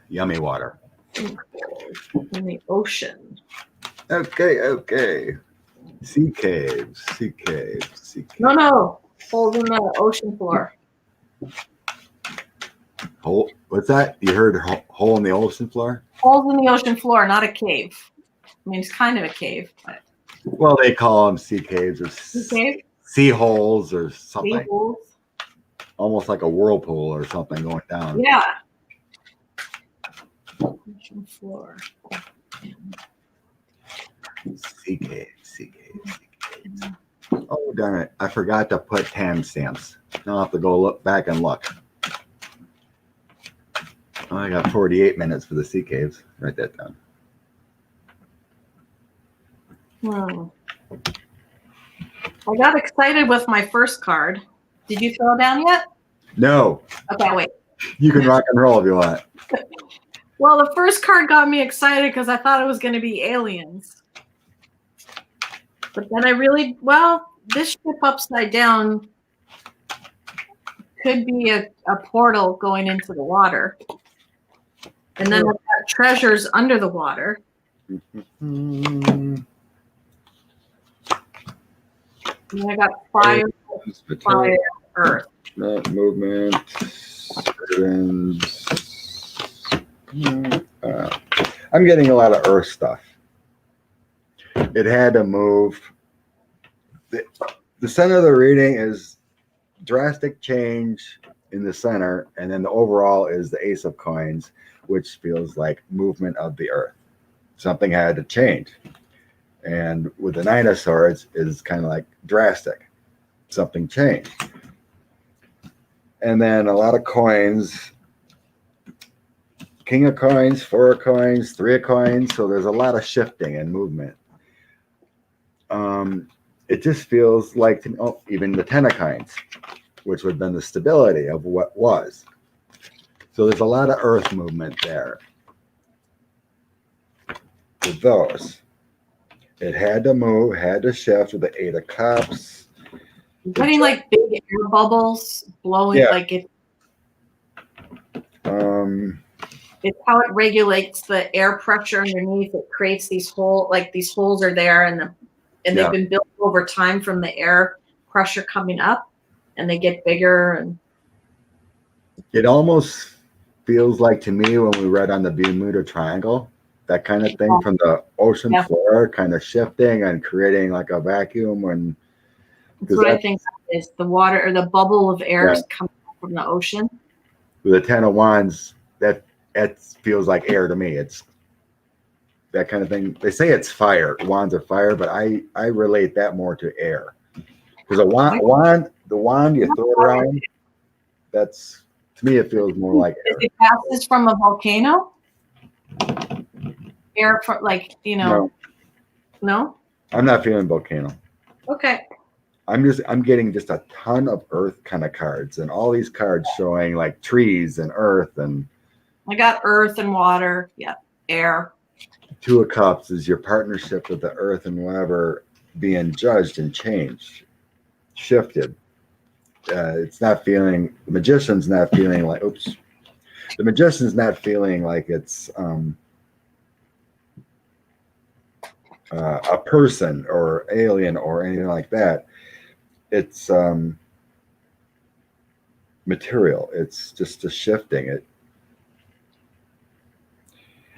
Yummy water. In the ocean. Okay. Sea caves. No. Holes in the ocean floor. Hole? What's that? You heard hole in the ocean floor? Holes in the ocean floor, not a cave. I mean, it's kind of a cave. But... Well, they call them sea caves or sea holes or something. Sea holes. Almost like a whirlpool or something going down. Yeah. Ocean floor. Sea caves. Oh, darn it. I forgot to put timestamps. Now I'll have to go look back and look. Oh, I got 48 minutes for the sea caves. Write that down. I got excited with my first card. Did you throw it down yet? No. Okay, wait. You can rock and roll if you want. Well, the first card got me excited because I thought it was going to be aliens. But then this ship upside down could be a portal going into the water. And then I've got treasures under the water. And I got fire, earth. Movement. I'm getting a lot of earth stuff. It had to move. The center of the reading is drastic change in the center, and then the overall is the Ace of Coins, which feels like movement of the earth. Something had to change. And with the Nine of Swords is kind of like drastic. Something changed. And then a lot of coins. King of coins, 4 of coins, 3 of coins. So there's a lot of shifting and movement. It just feels like, even the 10 of coins, which would have been the stability of what was. So there's a lot of earth movement there. With those. It had to move, had to shift with the 8 of Cups. Getting like big air bubbles blowing like it. It's how it regulates the air pressure underneath. It creates these these holes are there, and they've been built over time from the air pressure coming up, and they get bigger. And it almost feels like to me when we read on the Bermuda Triangle, that kind of thing from the ocean floor kind of shifting and creating like a vacuum. And that's what I think is the water or the bubble of air is coming from the ocean. With the 10 of Wands, that feels like air to me. It's that kind of thing. They say it's fire. Wands are fire, but I relate that more to air. Because the wand you throw it around, that's, to me, it feels more like air. It passes from a volcano? Air, like, you know. No? I'm not feeling volcano. Okay. I'm getting just a ton of earth kind of cards, and all these cards showing like trees and earth, and I got earth and water. Yeah. Air. 2 of Cups is your partnership with the earth and whatever being judged and changed, shifted. It's not feeling, the Magician's not feeling like, the Magician's not feeling like it's a person or alien or anything like that. It's material. It's just a shifting it.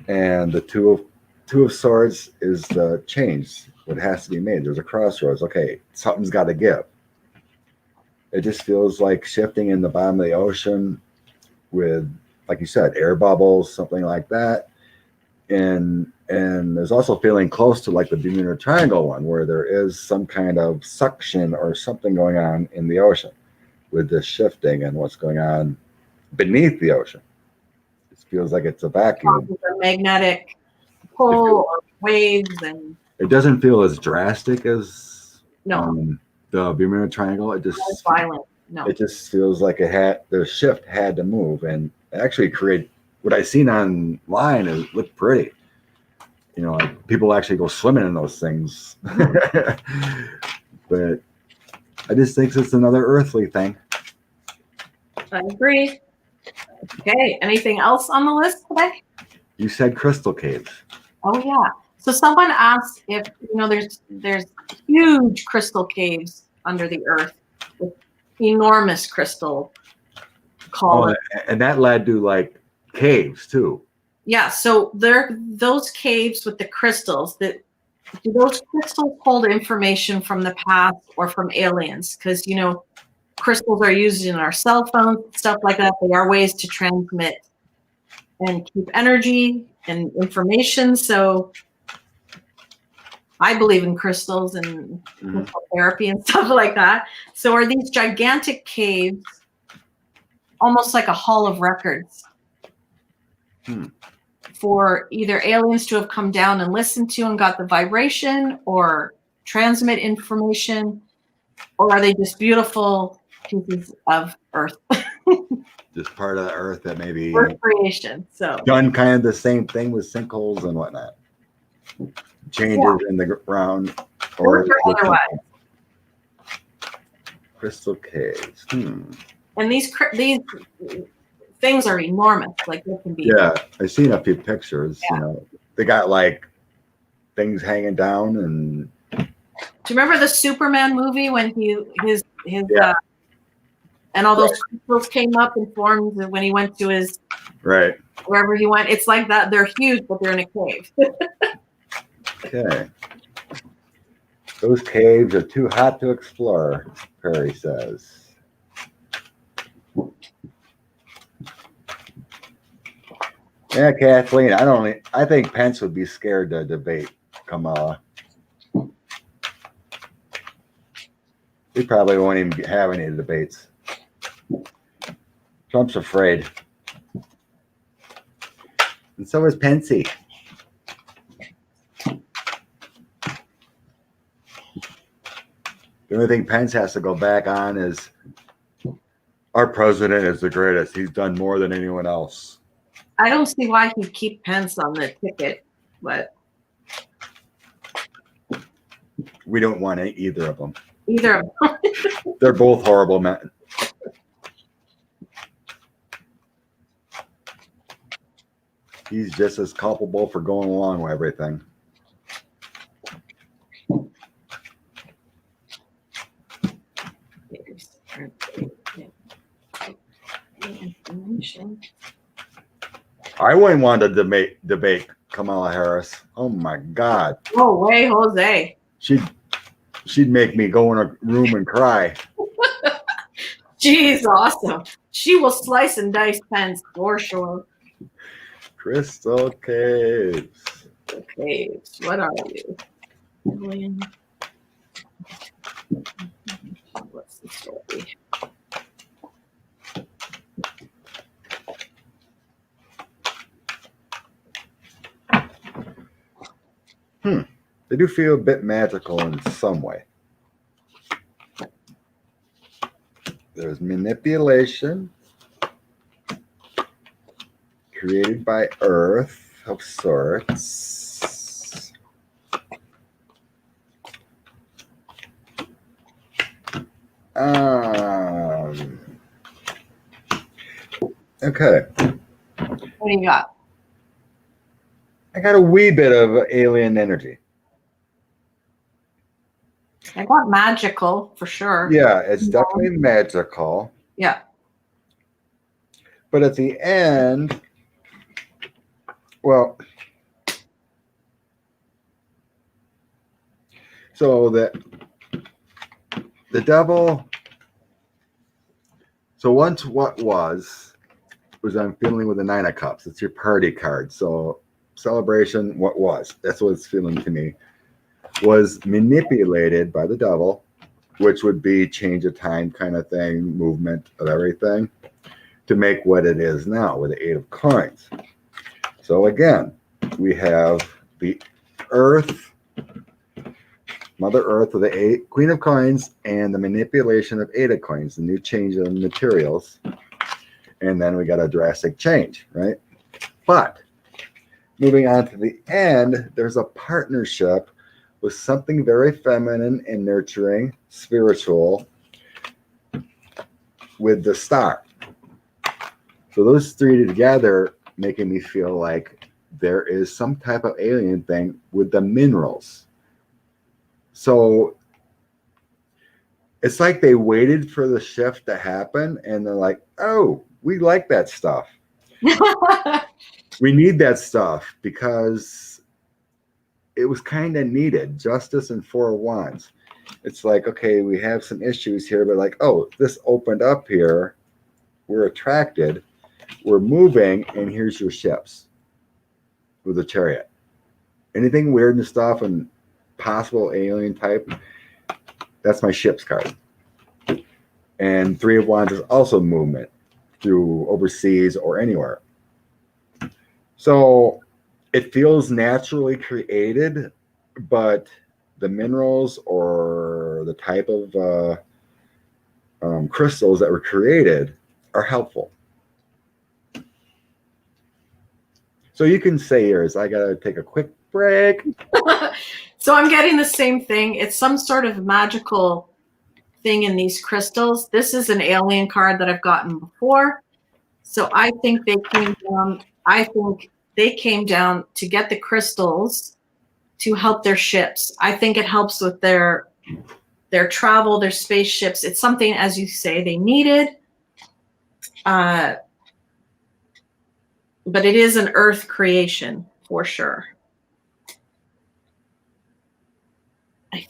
And the two of Swords is the change. What has to be made. There's a crossroads. Okay, something's got to give. It just feels like shifting in the bottom of the ocean with, like you said, air bubbles, something like that. And there's also feeling close to like the Bermuda Triangle one, where there is some kind of suction or something going on in the ocean with this shifting and what's going on beneath the ocean. It feels like it's a vacuum. A magnetic pull or waves, and it doesn't feel as drastic as the Bermuda Triangle. It just violent. No. It just feels like the shift had to move and actually create what I seen online. It looked pretty. You know, like people actually go swimming in those things. But I just think it's another earthly thing. I agree. Okay, anything else on the list today? You said crystal caves. Oh yeah. So someone asked if there's huge crystal caves under the earth with enormous crystal columns. And that led to like caves too. Yeah, so those caves with the crystals, do those crystals hold information from the past or from aliens? Because crystals are used in our cell phones, stuff like that. They are ways to transmit and keep energy and information. So I believe in crystals and crystal therapy and stuff like that. So are these gigantic caves almost like a hall of records for either aliens to have come down and listened to and got the vibration or transmit information? Or are they just beautiful pieces of earth? Just part of the earth that maybe Earth creation. So done kind of the same thing with sinkholes and whatnot. Changes in the ground or otherwise. Crystal caves. And these things are enormous. Like they can be. Yeah, I've seen a few pictures. Yeah. They got like things hanging down. And do you remember the Superman movie when his and all those crystals came up and formed when he went to his wherever he went? It's like that. They're huge, but they're in a cave. Okay. Those caves are too hot to explore, Perry says. Yeah, Kathleen, I think Pence would be scared to debate Kamala. He probably won't even have any debates. Trump's afraid. And so is Pensy. The only thing Pence has to go back on is our president is the greatest. He's done more than anyone else. I don't see why he'd keep Pence on the ticket, but we don't want either of them. Either of them. They're both horrible men. he's just as culpable for going along with everything. I wouldn't want to debate Kamala Harris. Oh my God. No way, Jose. She'd make me go in a room and cry. She's awesome. She will slice and dice pens for sure. Crystal Caves. Caves. What are you? What's the story? They do feel a bit magical in some way. There's manipulation created by Earth of sorts. Okay. What do you got? I got a wee bit of alien energy. I got magical for sure. Yeah, it's definitely magical. Yeah. But at the end, well, so the devil, so once what was I'm feeling with the Nine of Cups. It's your party card. So celebration, what was, that's what it's feeling to me, was manipulated by the devil, which would be change of time kind of thing, movement of everything, to make what it is now with the Eight of Coins. So again, we have the Earth, Mother Earth with the Queen of Coins, and the manipulation of Eight of Coins, the new change of materials. And then we got a drastic change, right? But moving on to the end, there's a partnership with something very feminine and nurturing, spiritual, with the Star. So those three together making me feel like there is some type of alien thing with the minerals. So it's like they waited for the shift to happen and they're like, oh, we like that stuff. We need that stuff because it was kind of needed. Justice and Four of Wands. It's like, okay, we have some issues here, but like, oh, this opened up here. We're attracted. We're moving, and here's your ships with a Chariot. Anything weird and stuff and possible alien type, that's my ships card. And Three of Wands is also movement through overseas or anywhere. So it feels naturally created, but the minerals or the type of crystals that were created are helpful. So you can say yours. I got to take a quick break. So I'm getting the same thing. It's some sort of magical thing in these crystals. This is an alien card that I've gotten before. So I think they came down. I think they came down to get the crystals to help their ships. I think it helps with their travel, their spaceships. It's something, as you say, they needed. But it is an Earth creation for sure. I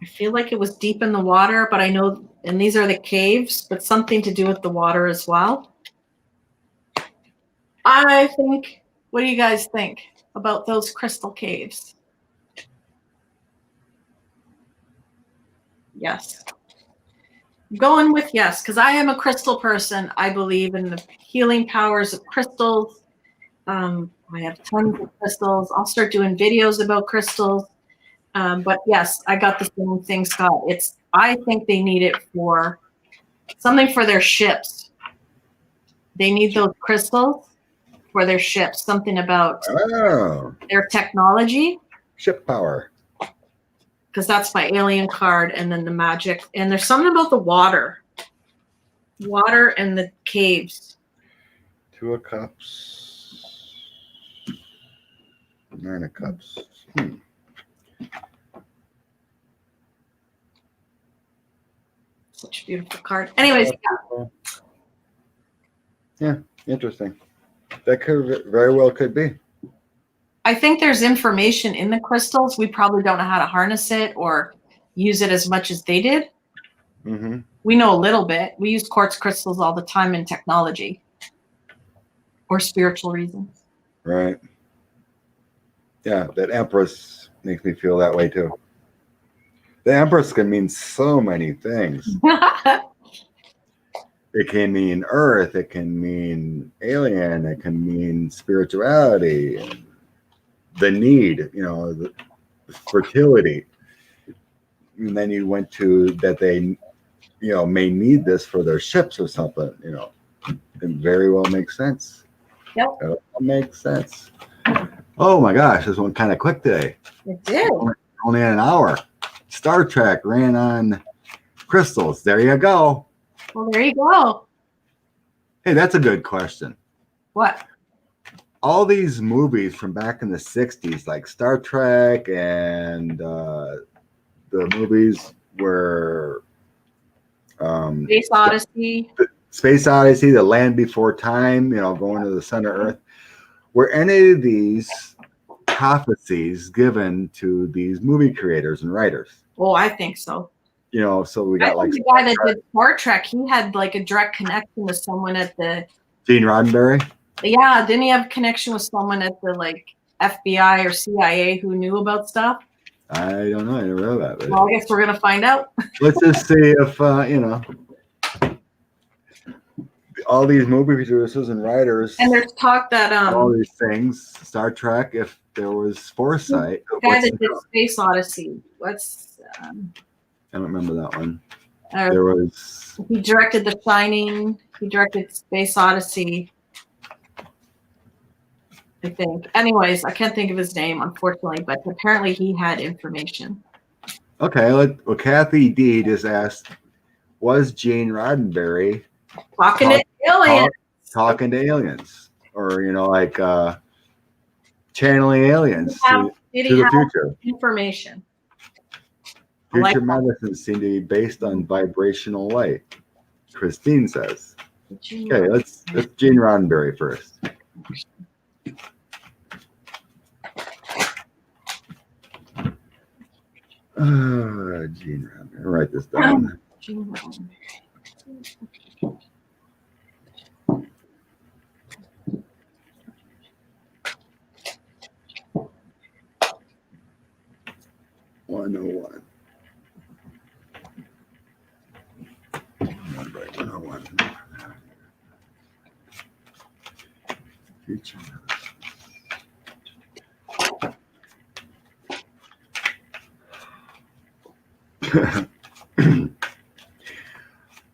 feel like it was deep in the water, but I know, and these are the caves, but something to do with the water as well. I think, what do you guys think about those crystal caves? Yes. Going with yes, because I am a crystal person. I believe in the healing powers of crystals. I have tons of crystals. I'll start doing videos about crystals. But yes, I got the same thing, Scott. I think they need it for something for their ships. They need those crystals for their ships. Something about their technology. Ship power. Because that's my alien card, and then the magic. And there's something about the water. Water and the caves. Two of Cups. Nine of Cups. Such a beautiful card. Anyways, yeah, interesting. That could very well could be. I think there's information in the crystals. We probably don't know how to harness it or use it as much as they did. Mm-hmm. We know a little bit. We use quartz crystals all the time in technology or spiritual reasons. Right. Yeah, that Empress makes me feel that way too. The Empress can mean so many things. It can mean Earth. It can mean alien. It can mean spirituality. And the need, the fertility. And then you went to that they, may need this for their ships or something. It very well makes sense. Yep. It makes sense. Oh my gosh, this one kind of quick today. It did. Only an hour. Star Trek ran on crystals. There you go. Well, there you go. Hey, that's a good question. What? All these movies from back in the 60s, like Star Trek and the movies where Space Odyssey. Space Odyssey, The Land Before Time, going to the center of Earth. Were any of these prophecies given to these movie creators and writers? Oh, I think so. So we got like the guy that did Star Trek. He had like a direct connection with someone at the Gene Roddenberry. Yeah, didn't he have a connection with someone at the like FBI or CIA who knew about stuff? I don't know. I never know that. Well, I guess we're gonna find out. Let's just see if all these movie producers and writers. And there's talk that all these things, Star Trek, if there was foresight. The guy that did Space Odyssey. I don't remember that one. There was. He directed The Shining. He directed Space Odyssey. I think. Anyways, I can't think of his name, unfortunately, but apparently he had information. Okay, well, Kathy D just asked, was Gene Roddenberry talking to aliens? Talking to aliens, or channeling aliens to the future. Information. Future medicines seem to be based on vibrational light. Christine says. Okay, let's Gene Roddenberry first. Gene Roddenberry. Write this down. Gene Roddenberry. $101. Future.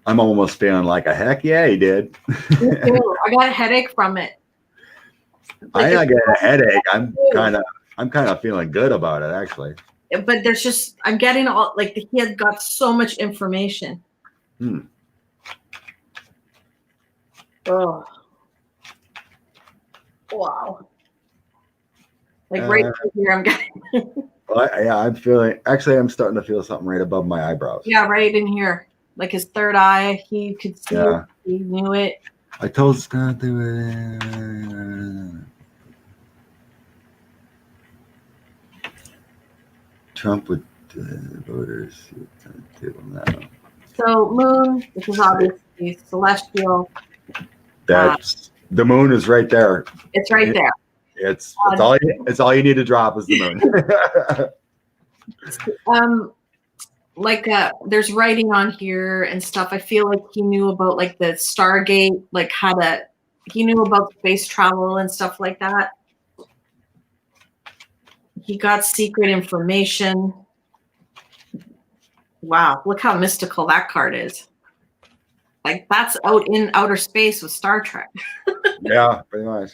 I'm almost feeling like a heck yeah, he did. I got a headache from it. I get a headache. I'm kind of feeling good about it actually. But there's just I'm getting all like he had got so much information. Oh. Wow. Like right here I'm getting I'm feeling actually I'm starting to feel something right above my eyebrows. Yeah, right in here. Like his third eye, he could see it. He knew it. I told Scott they were Trump with voters now. So moon, which is obviously celestial. That's the moon is right there. It's right there. It's all you need to drop is the moon. There's writing on here and stuff. I feel like he knew about like the Stargate, like he knew about space travel and stuff like that. He got secret information. Wow, look how mystical that card is. Like that's out in outer space with Star Trek. Yeah, pretty much.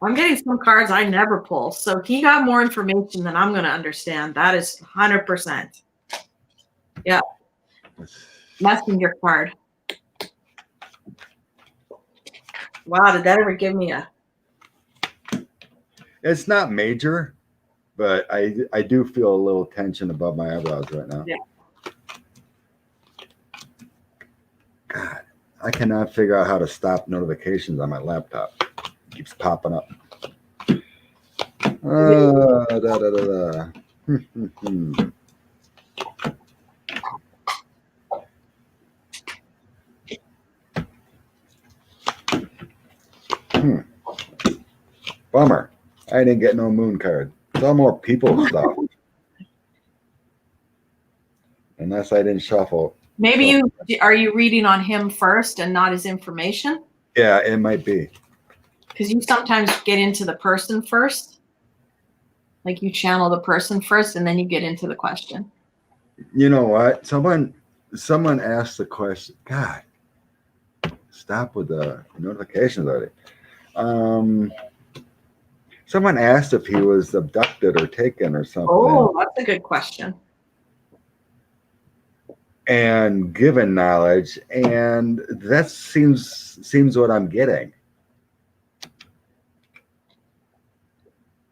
I'm getting some cards I never pull. So he got more information than I'm going to understand. That is 100%. Yeah. Messenger card. Wow, did that ever give me a It's not major, but I do feel a little tension above my eyebrows right now. Yeah. God, I cannot figure out how to stop notifications on my laptop. It keeps popping up. Da, da, da, da. Bummer. I didn't get no moon card. It's all more people stuff. Unless I didn't shuffle. Maybe are you reading on him first and not his information? Yeah, it might be. Because you sometimes get into the person first. Like you channel the person first and then you get into the question. You know what? Someone asked the question. God, stop with the notifications already. Someone asked if he was abducted or taken or something. Oh, that's a good question. And given knowledge, and that seems what I'm getting.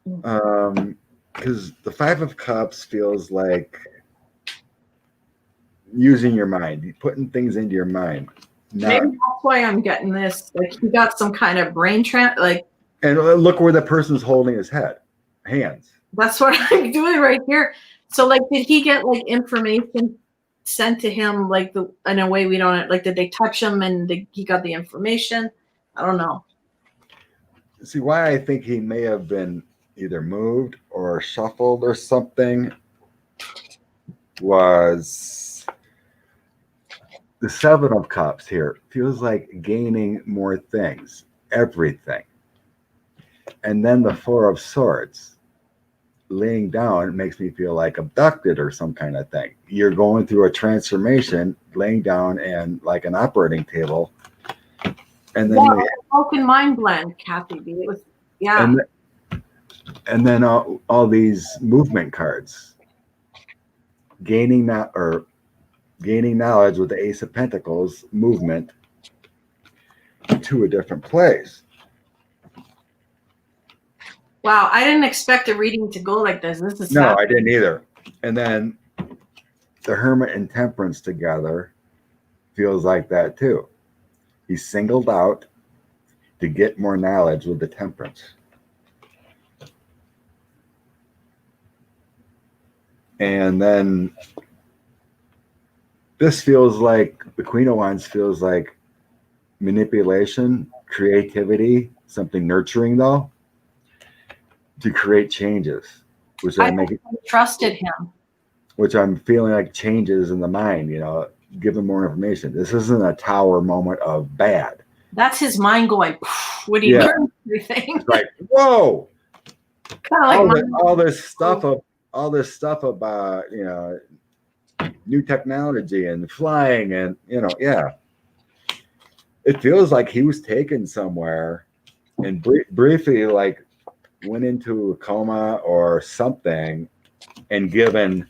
Because the Five of Cups feels like using your mind, putting things into your mind. Maybe that's why I'm getting this. Like he got some kind of brain like. And look where the person's holding his hands. That's what I'm doing right here. So like, did he get like information sent to him like in a way we don't like? Did they touch him and he got the information? I don't know. See, why I think he may have been either moved or shuffled or something was the Seven of Cups here feels like gaining more things, everything. And then the Four of Swords laying down makes me feel like abducted or some kind of thing. You're going through a transformation, laying down and like an operating table. And then broken mind blend, Kathy. It was, yeah. And then all these movement cards. Gaining knowledge with the Ace of Pentacles movement to a different place. Wow, I didn't expect a reading to go like this. This is no, I didn't either. And then the Hermit and Temperance together feels like that too. He's singled out to get more knowledge with the Temperance. And then this feels like the Queen of Wands feels like manipulation, creativity, something nurturing though, to create changes, which I trusted him. Which I'm feeling like changes in the mind, give him more information. This isn't a Tower moment of bad. That's his mind going, what do you learn everything? It's like, whoa. Kind of like all this stuff about, new technology and flying and, It feels like he was taken somewhere and briefly like went into a coma or something and given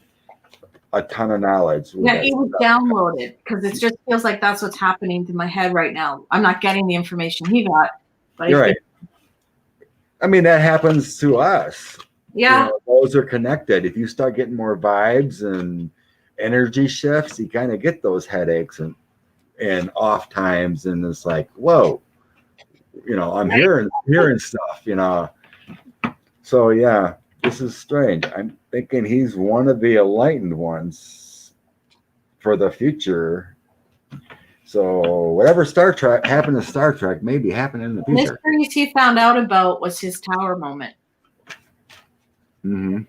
a ton of knowledge. Yeah, he was downloaded because it just feels like that's what's happening to my head right now. I'm not getting the information he got. But you're right. I mean, that happens to us. Yeah. Those are connected. If you start getting more vibes and energy shifts, you kind of get those headaches and off times. And it's like, whoa, I'm hearing stuff, So, yeah. This is strange. I'm thinking he's one of the enlightened ones for the future. So whatever happened to Star Trek may be happening in the future. Mysteries he found out about was his Tower moment. Mm-hmm.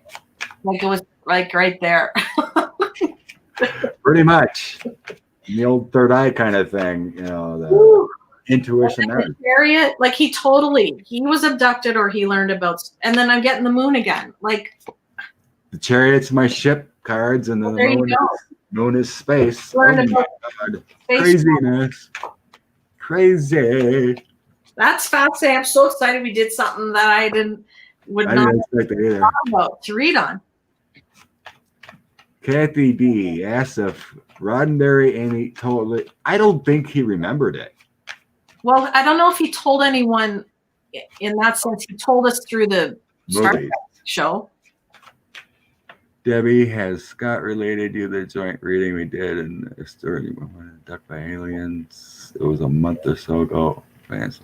Like it was like right there. Pretty much. The old third eye kind of thing, the intuition there. Chariot, like he was abducted or he learned about, and then I'm getting the moon again. Like the Chariot's my ship cards, and then the moon is space. Oh my God. Craziness. Crazy. That's fascinating. I'm so excited we did something that I would not expect it either. Talk about to read on. Kathy D asked if Roddenberry Amy told it. I don't think he remembered it. Well, I don't know if he told anyone in that sense. He told us through the Star movies. Trek show. Debbie, has Scott related you the joint reading we did in the story Ducked by Aliens? It was a month or so ago. Fancy.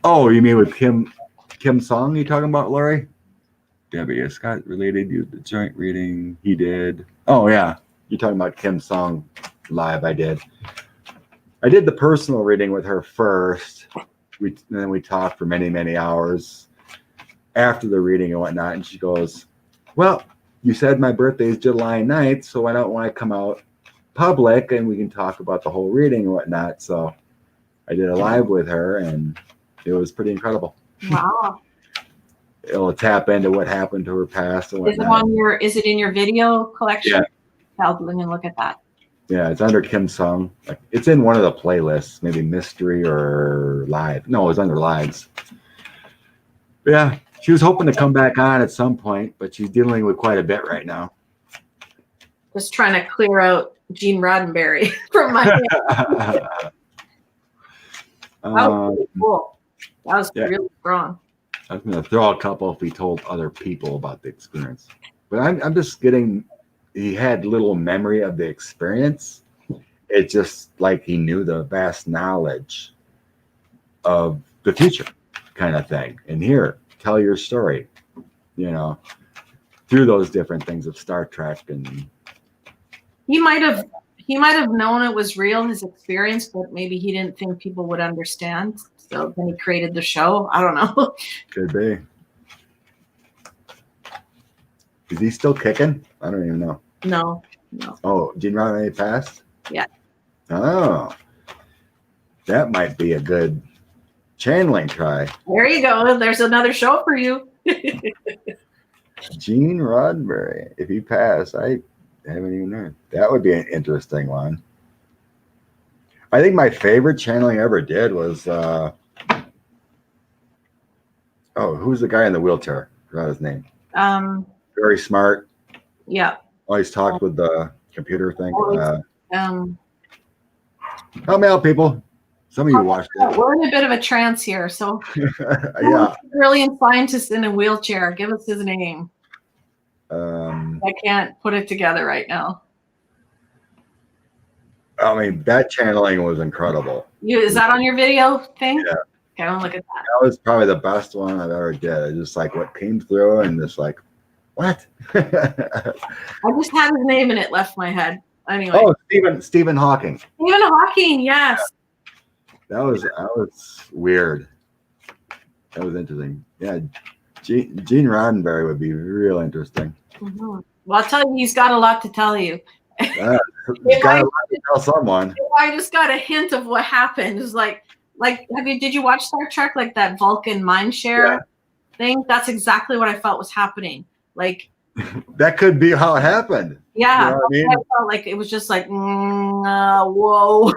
Oh, you mean with Kim Song? You talking about, Lori? Debbie, has Scott related you the joint reading he did? Oh yeah, you're talking about Kim Song live. I did the personal reading with her first. Then we talked for many hours after the reading and whatnot, and she goes, well, you said my birthday is July 9th, so why don't I come out public and we can talk about the whole reading and whatnot. So I did a live with her, and it was pretty incredible. Wow. It'll tap into what happened to her past and whatnot. Is it in your video collection? Yeah. I'll look at that. Yeah, it's under Kim Song. It's in one of the playlists, maybe mystery or live. No, it's under lives. But yeah, she was hoping to come back on at some point, but she's dealing with quite a bit right now. Just trying to clear out Gene Roddenberry from my head. That was really cool. That was really strong. I was going to throw a couple if he told other people about the experience. But I'm just getting, he had little memory of the experience. It's just like he knew the vast knowledge of the future kind of thing. And here, tell your story, through those different things of Star Trek. And he might have known it was real, his experience, but maybe he didn't think people would understand. So then he created the show. I don't know. Could be. Is he still kicking? I don't even know. No. Oh, Gene Roddenberry passed? Yeah. Oh. That might be a good channeling try. There you go. There's another show for you. Gene Roddenberry. If he passed, I haven't even heard. That would be an interesting one. I think my favorite channeling I ever did was who's the guy in the wheelchair? I forgot his name. Very smart. Yeah. Always talked with the computer thing. Help me out, people. Some of you watched it. We're in a bit of a trance here, so yeah. Brilliant scientist in a wheelchair. Give us his name. I can't put it together right now. I mean, that channeling was incredible. Is that on your video thing? Yeah. Okay, I'll look at that. That was probably the best one I've ever did. It's just like what came through and just like, what? I just had his name and it left my head. Anyway. Oh, Stephen Hawking. Stephen Hawking, yes. Yeah. That was weird. That was interesting. Yeah, Gene Roddenberry would be real interesting. Mm-hmm. Well, I'll tell you, he's got a lot to tell you. He's got a lot to tell someone. If I just got a hint of what happened. It's like did you watch Star Trek, like that Vulcan mind share thing? That's exactly what I felt was happening. Like that could be how it happened. Yeah, I felt like it was just like, whoa.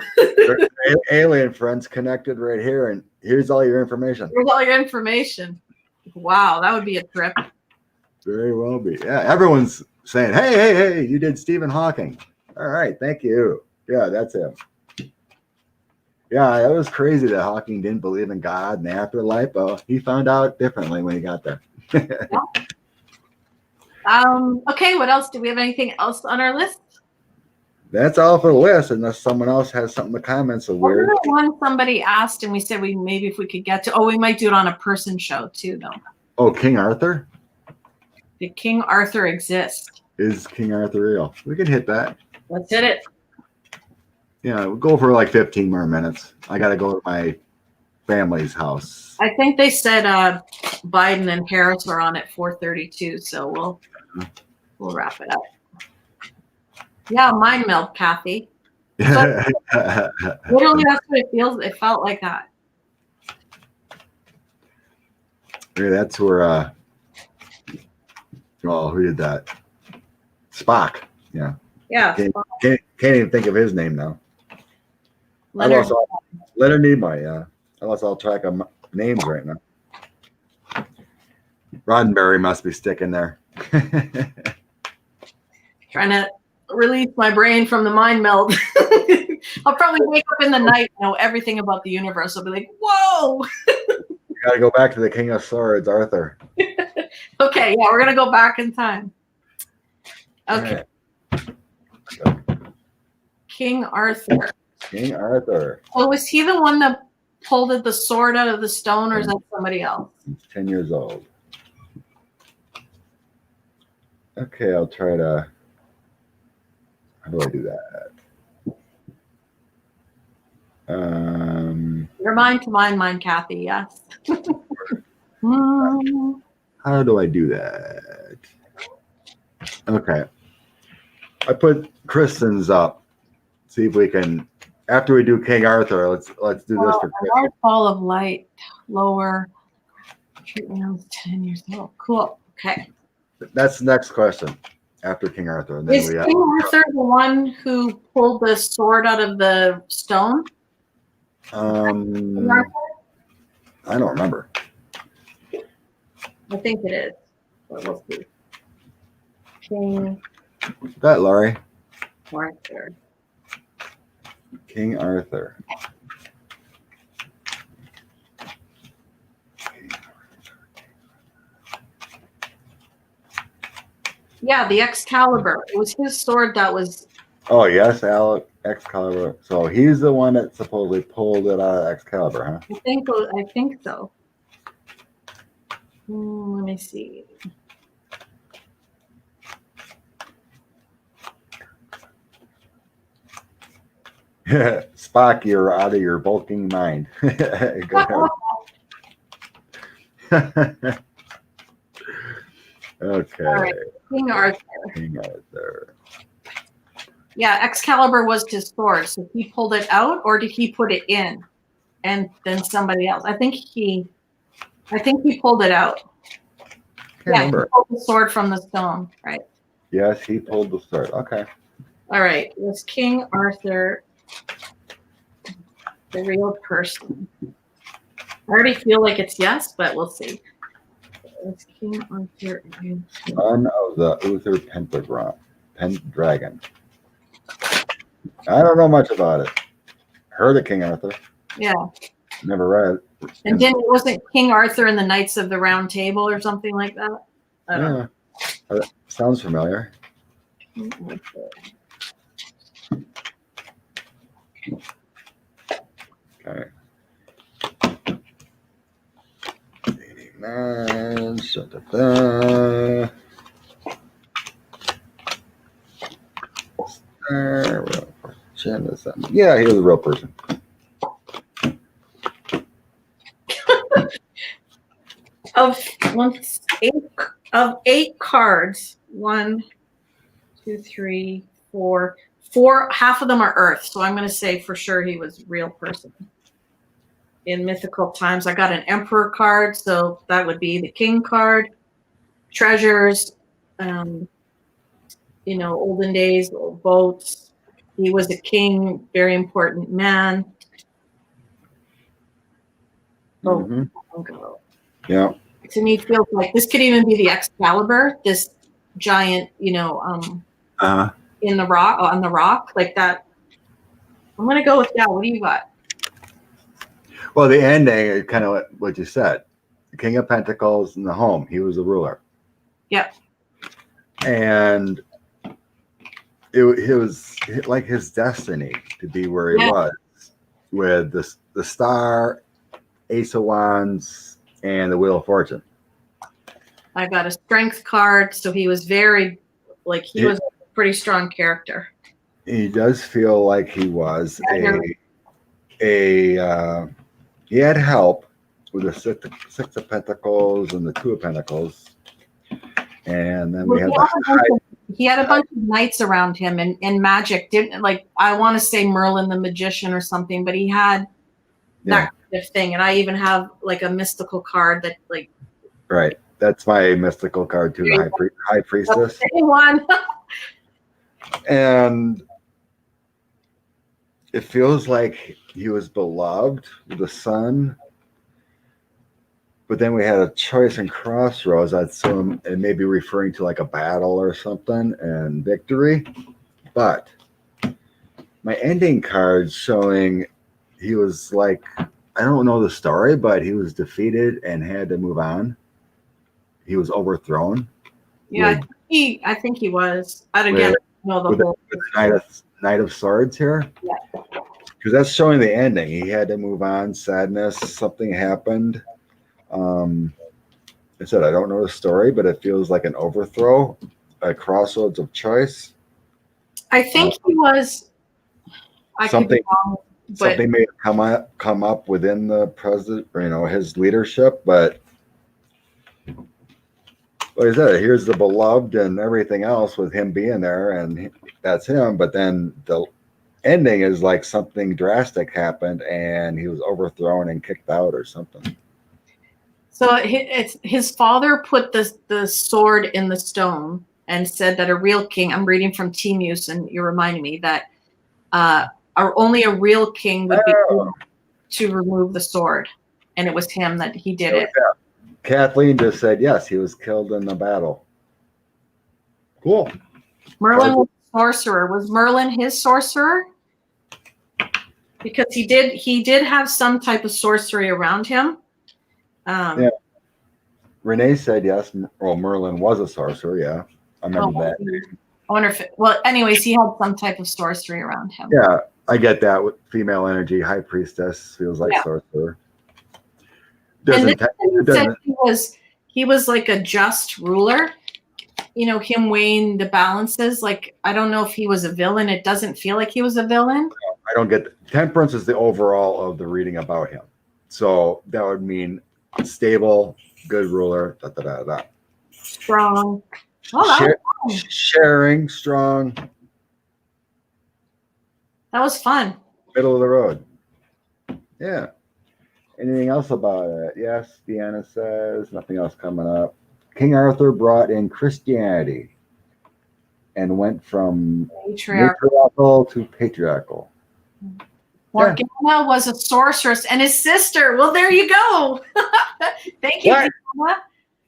Alien friends connected right here, and here's all your information. Here's all your information. Wow, that would be a trip. Very well be. Yeah, everyone's saying, hey, you did Stephen Hawking. All right, thank you. Yeah, that's him. Yeah, it was crazy that Hawking didn't believe in God and the afterlife. Well, he found out differently when he got there. Yeah. Okay, what else? Do we have anything else on our list? That's all for the list, unless someone else has something to comment. So weird. One somebody asked, and we said maybe if we could get to. Oh, we might do it on a person show too, though. Oh, King Arthur? Did King Arthur exist? Is King Arthur real? We can hit that. Let's hit it. Yeah, we'll go for like 15 more minutes. I got to go to my family's house. I think they said Biden and Harris are on at 4:32, so we'll wrap it up. Yeah, mind meld, Kathy. Literally, that's what it feels. It felt like that. Yeah, that's where. Who did that? Spock. Yeah. Yeah. Can't even think of his name now. Leonard Nimoy. Yeah. I lost all track of names right now. Roddenberry must be sticking there. Trying to release my brain from the mind meld. I'll probably wake up in the night and know everything about the universe. I'll be like, whoa. Gotta go back to the King of Swords, Arthur. Okay, yeah, we're gonna go back in time. Okay. Right. King Arthur. King Arthur. Oh, was he the one that pulled the sword out of the stone, or is that somebody else? He's 10 years old. Okay, I'll try to. How do I do that? Your mind to mine, Kathy. Yes. How do I do that? Okay. I put Kristen's up. See if we can. After we do King Arthur, let's do this for A Kristen. large ball of light, lower. When I was 10 years old. Cool. Okay. That's the next question. After King Arthur, and then Is King Arthur the one who pulled the sword out of the stone? I don't remember. I think it is. But we'll see. King That Laurie. Arthur. King Arthur. Yeah, the Excalibur. It was his sword that was. Oh yes, Excalibur. So he's the one that supposedly pulled it out of Excalibur, huh? I think so. Let me see. Spock, you're out of your bulking mind. Go ahead. Okay. All right. King Arthur. King Arthur. Yeah, Excalibur was his sword. So he pulled it out, or did he put it in, and then somebody else? I think he pulled it out. Can't remember. He pulled the sword from the stone, right? Yes, he pulled the sword. Okay. All right. Was King Arthur the real person? I already feel like it's yes, but we'll see. Was King Arthur Son of the Uther Pendragon. I don't know much about it. Heard of King Arthur. Yeah. Never read. And then wasn't King Arthur and the Knights of the Round Table or something like that? I don't know. That sounds familiar. Okay. 89. Yeah, he was a real person. Of eight cards, 1, 2, 3, 4, half of them are Earth. So I'm going to say for sure he was a real person. In mythical times, I got an Emperor card, so that would be the King card. Treasures, olden days, old boats. He was a king, very important man. Yeah. To me, it feels like this could even be the Excalibur, this giant, in the rock, on the rock, like that. I'm gonna go with that. What do you got? Well, the ending is kind of what you said. The King of Pentacles in the home. He was the ruler. Yep. And it was like his destiny to be where he was, with the star, Ace of Wands, and the Wheel of Fortune. I got a strength card, so he was very, he was a pretty strong character. He does feel like he was he had help with the Six of Pentacles and the Two of Pentacles, and then we had he had a bunch of knights around him, and magic didn't I want to say Merlin the magician or something, but he had that kind of thing. And I even have a mystical card that right. That's my mystical card too, the High Priestess. One. And it feels like he was beloved with the sun. But then we had a choice and crossroads. I'd assume it may be referring to a battle or something and victory. But my ending card showing he was I don't know the story, but he was defeated and had to move on. He was overthrown. Yeah, I think he was. Again, I know the with whole. the Knight of Swords here. Yeah. Because that's showing the ending. He had to move on. Sadness. Something happened. I said I don't know the story, but it feels like an overthrow, a crossroads of choice. I think he was. I could be wrong, but something may have come up within the president, or, his leadership, but like I said, here's the beloved and everything else with him being there, and that's him. But then the ending is like something drastic happened, and he was overthrown and kicked out or something. So his father put the sword in the stone and said that a real king. I'm reading from T-Muse, and you're reminding me that only a real king would be able to remove the sword, and it was him that he did it. Kathleen just said yes, he was killed in the battle. Cool. Merlin was a sorcerer. Was Merlin his sorcerer? Because he did have some type of sorcery around him. Yeah. Renee said yes. Well, Merlin was a sorcerer. Yeah, I remember that. I wonder if anyways, he had some type of sorcery around him. Yeah, I get that with female energy. High priestess feels like sorcerer. He was like a just ruler. Him weighing the balances. Like, I don't know if he was a villain. It doesn't feel like he was a villain. I don't get temperance is the overall of the reading about him. So that would mean stable, good ruler, Strong. Sharing, strong. That was fun. Middle of the road. Yeah. Anything else about it? Yes, Deanna says. Nothing else coming up. King Arthur brought in Christianity and went from matriarchal to patriarchal. Morgana was a sorceress and his sister. Well, there you go. Thank you, Deanna.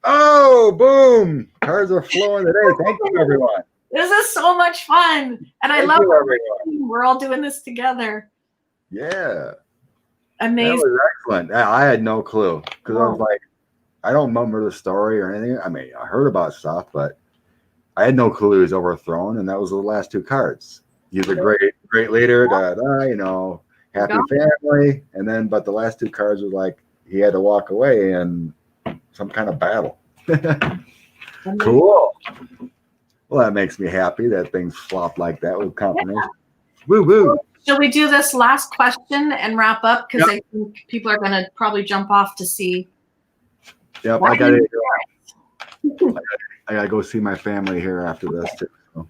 Oh, boom. Cards are flowing today. Thank you, everyone. This is so much fun. And I love it. We're all doing this together. Yeah. Amazing. That was excellent. I had no clue because I was like, I don't remember the story or anything. I mean, I heard about stuff, but I had no clue he was overthrown, and that was the last two cards. He's a great leader, happy family, and then but the last two cards were like he had to walk away in some kind of battle. Cool. Well, that makes me happy that things flop like that with combination. Woo woo. Shall we do this last question and wrap up? Because I think people are going to probably jump off to see. Yep, I gotta go see my family here after this too.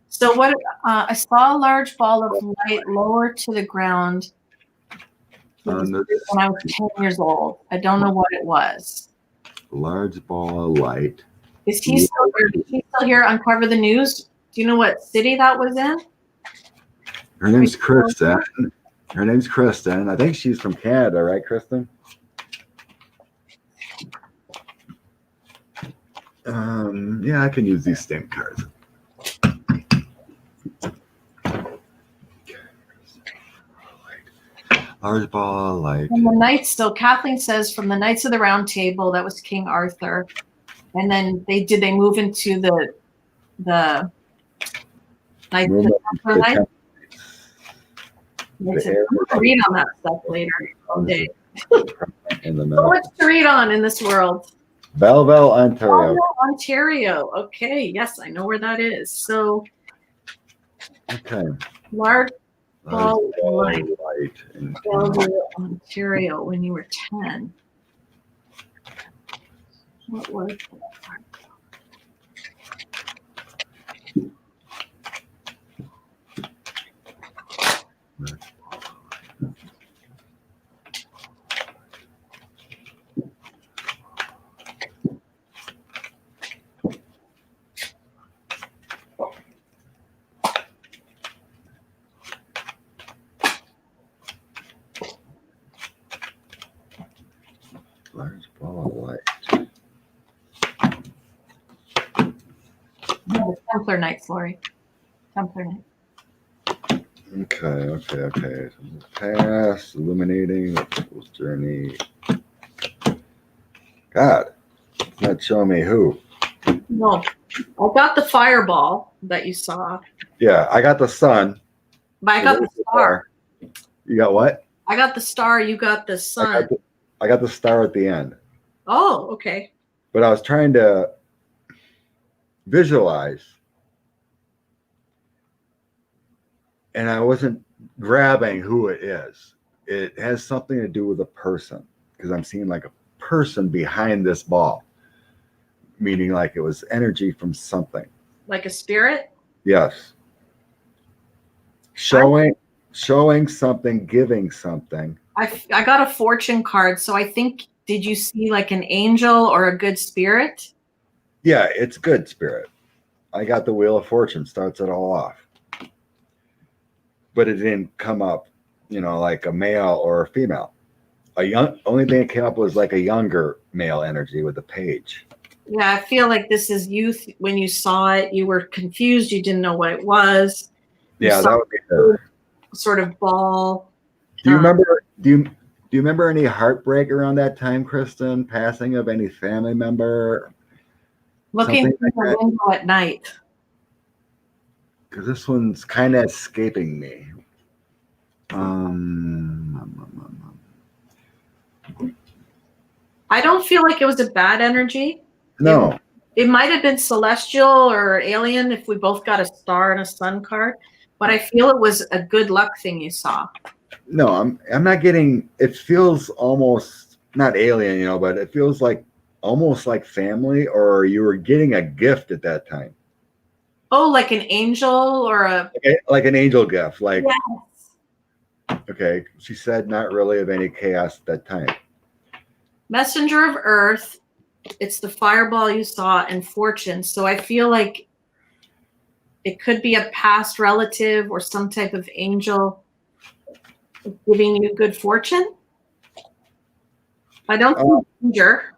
So what? I saw a large ball of light lower to the ground when I was 10 years old. I don't know what it was. Large ball of light. Is he still here? Is he still here? Uncover the news. Do you know what city that was in? Her name's Kristen. I think she's from Canada, right, Kristen? Yeah, I can use these stamp cards. Large ball of light. And the knights, so Kathleen says from the Knights of the Round Table, that was King Arthur. And then they move into the Knights of the Templar Knights? Read on that stuff later all day. So much to read on in this world. Belleville, Ontario. Ontario. Okay. Yes, I know where that is. So, okay. Large ball of light in Belleville, Ontario, when you were 10. What was that? Large ball of light. No, Templar Knights, Lori. Templar Knights. Okay. Past, illuminating, the people's journey. God, it's not showing me who. No, I got the fireball that you saw, Yeah, I got the sun. but I So got the there's the star. You got what? I got the star. You got the sun. I got the star at the end. Oh, okay. But I was trying to visualize, and I wasn't grabbing who it is. It has something to do with a person because I'm seeing like a person behind this ball, meaning like it was energy from something. Like a spirit? Yes. Showing something, giving something. I got a fortune card, so I think, did you see like an angel or a good spirit? Yeah, it's good spirit. I got the Wheel of Fortune, starts it all off. But it didn't come up, like a male or a female. Only thing that came up was like a younger male energy with a page. Yeah, I feel like this is youth. When you saw it, you were confused. You didn't know what it was. Yeah, that would be her. Sort of ball. Do you remember? Do you remember any heartbreak around that time, Kristen? Passing of any family member? Looking through the window at night. Because this one's kind of escaping me. I don't feel like it was a bad energy. No. It might have been celestial or alien if we both got a star and a sun card, but I feel it was a good luck thing you saw. No, I'm not getting. It feels almost not alien, but it feels like almost like family, or you were getting a gift at that time. Oh, like an angel or like an angel gift, like. Yes. Okay, she said not really of any chaos at that time. Messenger of Earth. It's the fireball you saw and fortune. So I feel like it could be a past relative or some type of angel giving you good fortune. I don't see danger.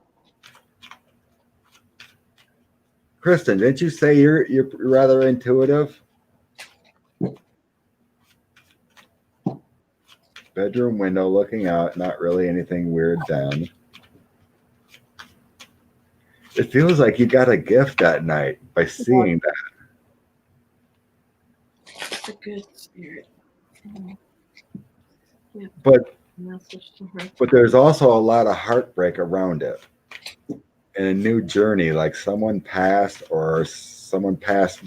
Kristen, didn't you say you're rather intuitive? Bedroom window looking out, not really anything weird down. It feels like you got a gift that night by seeing that. It's a good spirit. Yeah. But there's also a lot of heartbreak around it. And a new journey, like someone passed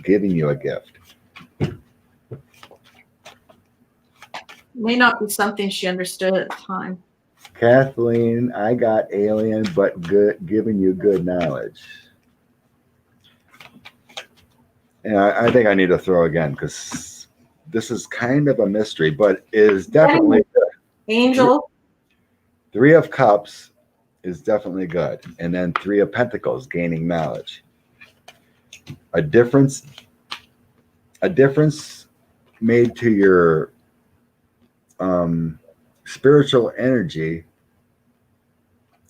giving you a gift. May not be something she understood at the time. Kathleen, I got alien, but good, giving you good knowledge. And I think I need to throw again because this is kind of a mystery, but is definitely good. Angel. 3 of Cups is definitely good. And then 3 of Pentacles, gaining knowledge. A difference made to your spiritual energy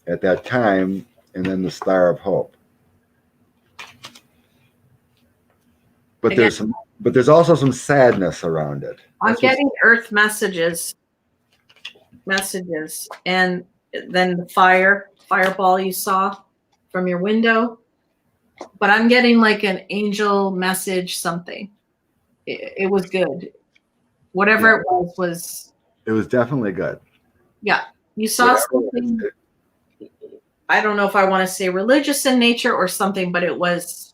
at that time, and then the Star of Hope. But there's also some sadness around it. I'm getting Earth messages, and then the fireball you saw from your window. But I'm getting like an angel message, something. It was good. Whatever it was. It was definitely good. Yeah. You saw something. I don't know if I want to say religious in nature or something, but it was.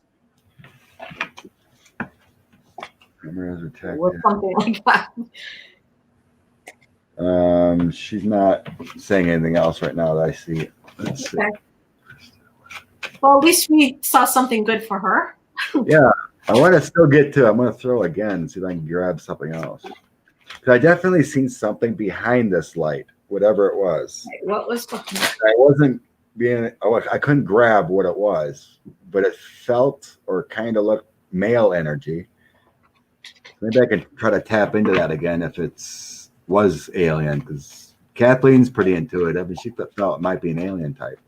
Was something like that. She's not saying anything else right now that I see. Let's see. Well, at least we saw something good for her. Yeah. I want to still get to. I'm going to throw again and see if I can grab something else. I definitely seen something behind this light, whatever it was. What was behind? I wasn't being. I couldn't grab what it was, but it felt or kind of looked male energy. Maybe I could try to tap into that again if was alien, because Kathleen's pretty intuitive and she felt it might be an alien type.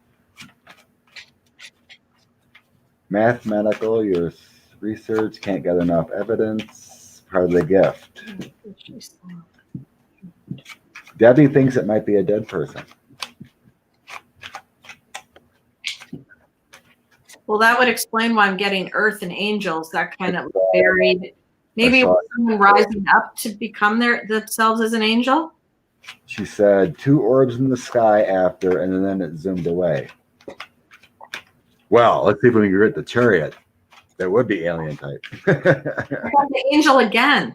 Mathematical, your research can't gather enough evidence. part of the gift. Debbie thinks it might be a dead person. Well, that would explain why I'm getting earth and angels, that kind of buried. Maybe it was someone rising up to become themselves as an angel. She said 2 orbs in the sky after, and then it zoomed away. Well, let's see if we can get the chariot. That would be alien type. I got the angel again.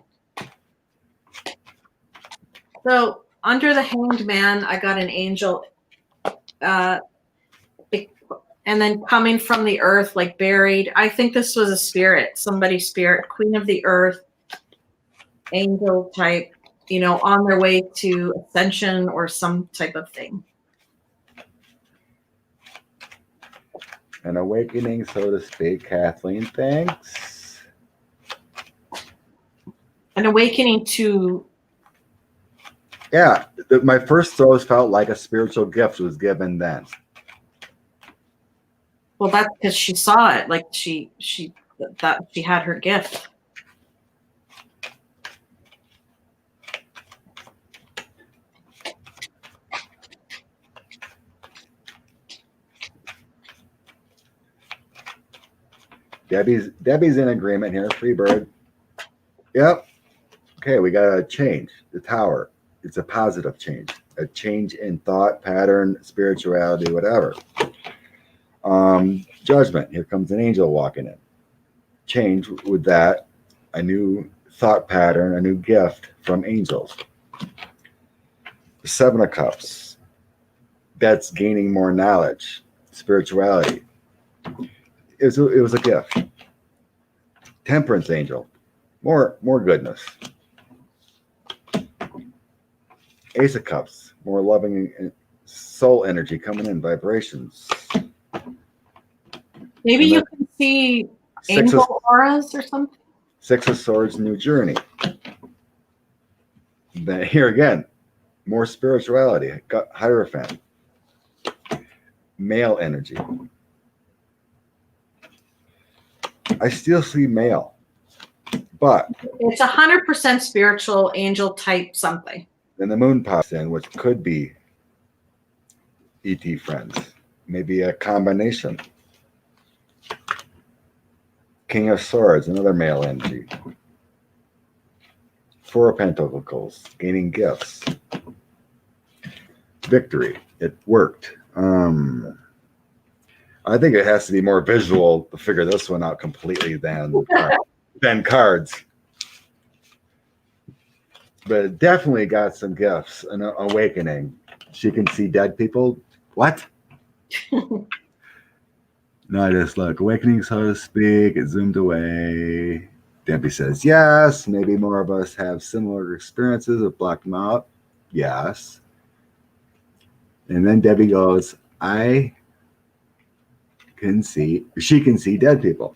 So under the Hanged Man, I got an angel. And then coming from the earth, like buried. I think this was a spirit, somebody's spirit, queen of the earth, angel type, on their way to ascension or some type of thing. An awakening, so to speak. Kathleen thinks. An awakening to. Yeah, my first throws felt like a spiritual gift was given then. Well, that's because she saw it, like she had her gift. Debbie's in agreement here. Free bird. Yep. Okay, we got a change. The tower. It's a positive change. A change in thought pattern, spirituality, whatever. Judgment. Here comes an angel walking in. Change with that. A new thought pattern, a new gift from angels. The 7 of Cups. That's gaining more knowledge, spirituality. It was a gift. Temperance angel. More goodness. Ace of Cups. More loving soul energy coming in, vibrations. Maybe you can see angel auras or something. 6 of Swords, new journey. Then here again, more spirituality. Hierophant. Male energy. I still see male, but it's 100% spiritual angel type something. Then the moon pops in, which could be ET friends. Maybe a combination. King of Swords, another male energy. 4 of Pentacles, gaining gifts. Victory, it worked. I think it has to be more visual to figure this one out completely than cards. But it definitely got some gifts. An awakening. She can see dead people. What? No, I just look. Awakening, so to speak. It zoomed away. Debbie says, yes. Maybe more of us have similar experiences of blocked them out. Yes. And then Debbie goes, she can see dead people.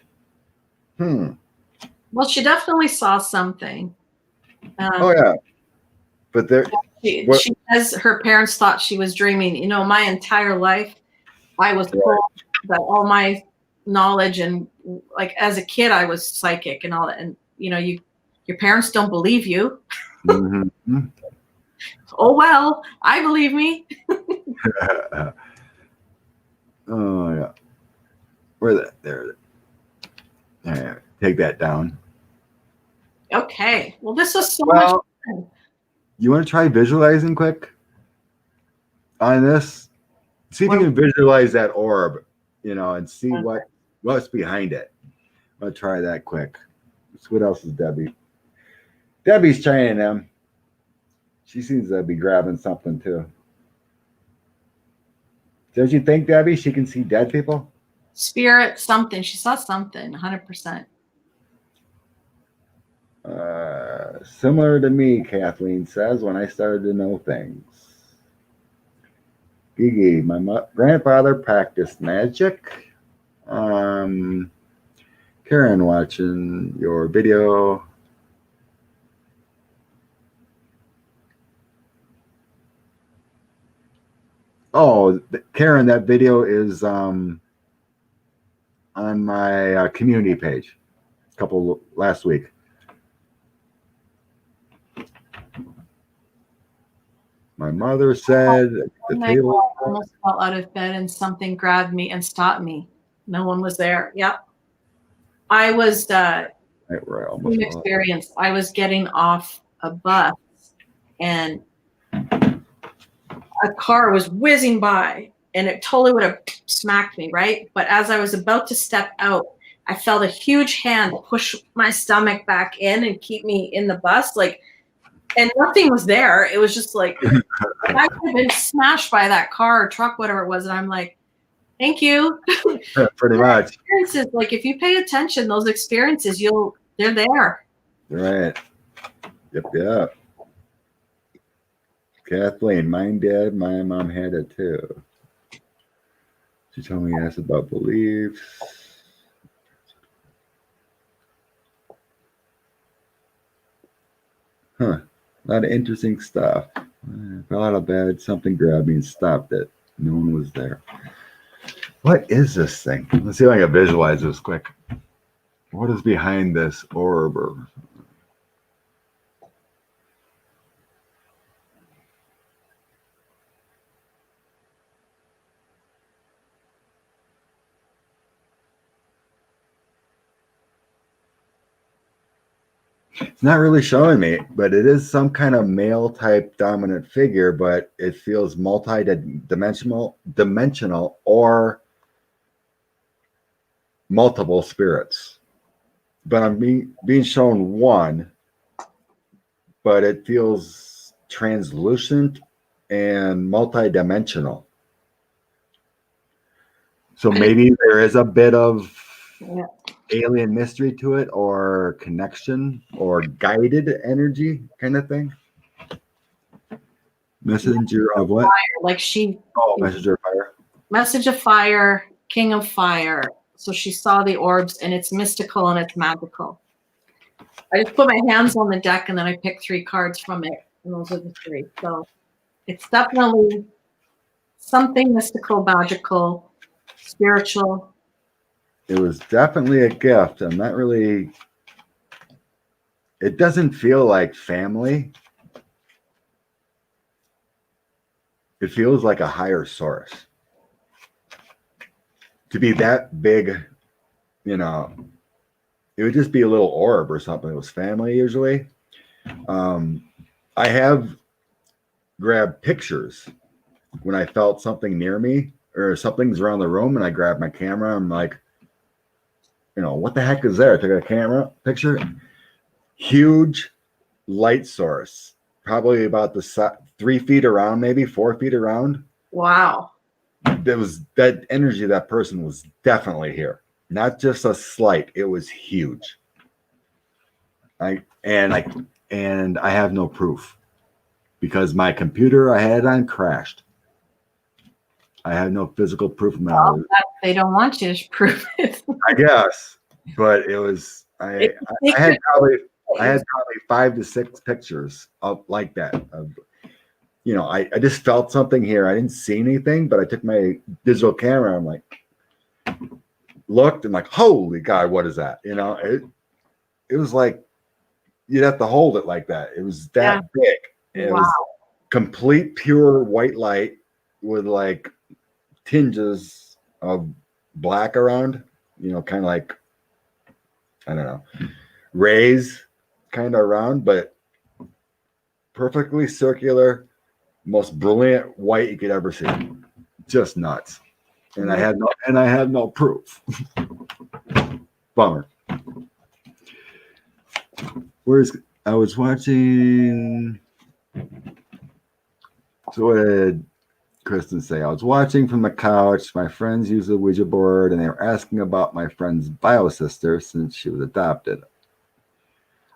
Well, she definitely saw something. Oh, yeah. But she says her parents thought she was dreaming. My entire life, I was told that all my knowledge and like as a kid, I was psychic and all that. And, your parents don't believe you. Mm-hmm. Oh, well, I believe me. Oh, yeah. Where's that? There. Yeah, take that down. Okay. Well, this was so much fun. You want to try visualizing quick on this? See if you can visualize that orb, and see what's behind it. I'm going to try that quick. So what else is Debbie? Debbie's trying them. She seems to be grabbing something too. Don't you think, Debbie, she can see dead people? Spirit, something. She saw something, 100%. Similar to me, Kathleen says, when I started to know things. Gigi, my grandfather practiced magic. Karen, watching your video. Oh, Karen, that video is on my community page last week. My mother said the One night table. I almost fell out of bed and something grabbed me and stopped me. No one was there. Yep. I was Right where I almost fell out. experience. I was getting off a bus and a car was whizzing by and it totally would have smacked me, right? But as I was about to step out, I felt a huge hand push my stomach back in and keep me in the bus. Like, and nothing was there. It was just like, I could have been smashed by that car or truck, whatever it was. And I'm like, thank you. Pretty much. Experiences, like if you pay attention, those experiences, they're there. Right. Yep. Kathleen, mine did. My mom had it too. She told me yes about beliefs. Huh. A lot of interesting stuff. I fell out of bed. Something grabbed me and stopped it. No one was there. What is this thing? Let's see if I can visualize this quick. What is behind this orb? It's not really showing me, but it is some kind of male type dominant figure, but it feels multi-dimensional or multiple spirits. But I'm being shown one, but it feels translucent and multi-dimensional. So maybe there is a bit of alien mystery to it, or connection, or guided energy kind of thing. Messenger of what? Fire, like messenger of fire. Message of fire, king of fire. So she saw the orbs, and it's mystical and it's magical. I just put my hands on the deck, and then I picked 3 cards from it, and those are the 3. So it's definitely something mystical, magical, spiritual. It was definitely a gift. I'm not really. It doesn't feel like family. It feels like a higher source. To be that big, it would just be a little orb or something. It was family usually. I have grabbed pictures when I felt something near me or something's around the room, and I grab my camera. I'm like, what the heck is there? I took a camera picture. Huge light source, probably about the 3 feet around, maybe 4 feet around. Wow. There was that energy. That person was definitely here. Not just a slight. It was huge. I have no proof because my computer I had on crashed. I have no physical proof of my. They don't want you to prove it. I guess, but it was. I had probably 5 to 6 pictures of like that. I just felt something here. I didn't see anything, but I took my digital camera. I'm like, looked and like, holy God, what is that? It was like you'd have to hold it like that. It was that big. It was complete pure white light with like tinges of black around, kind of like, I don't know, rays kind of around, but perfectly circular, most brilliant white you could ever see. Just nuts. And I have no proof. Bummer. I was watching. So what did Kristen say? I was watching from the couch. My friends use the Ouija board, and they were asking about my friend's bio sister since she was adopted.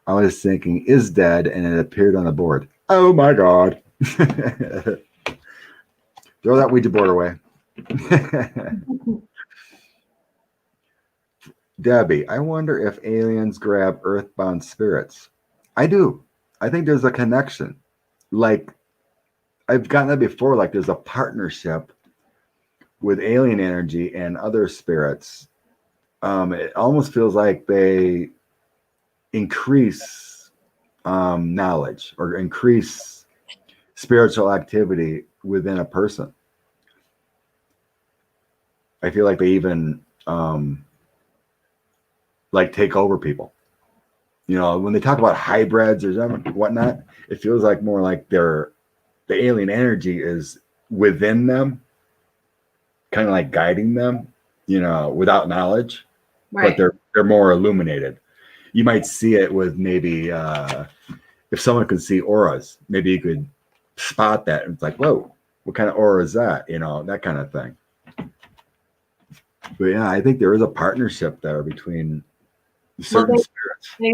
I was thinking, is dead, and it appeared on the board. Oh my God. Throw that Ouija board away. Debbie, I wonder if aliens grab earthbound spirits. I do. I think there's a connection. Like, I've gotten that before. Like, there's a partnership with alien energy and other spirits. It almost feels like they increase knowledge or increase spiritual activity within a person. I feel like they even like take over people. You know, when they talk about hybrids or something, whatnot, it feels like more like the alien energy is within them, kind of like guiding them, you know, without knowledge, Right. but they're more illuminated. You might see it with maybe if someone could see auras, maybe you could spot that. And it's like, whoa, what kind of aura is that? You know, that kind of thing. But yeah, I think there is a partnership there between certain spirits. They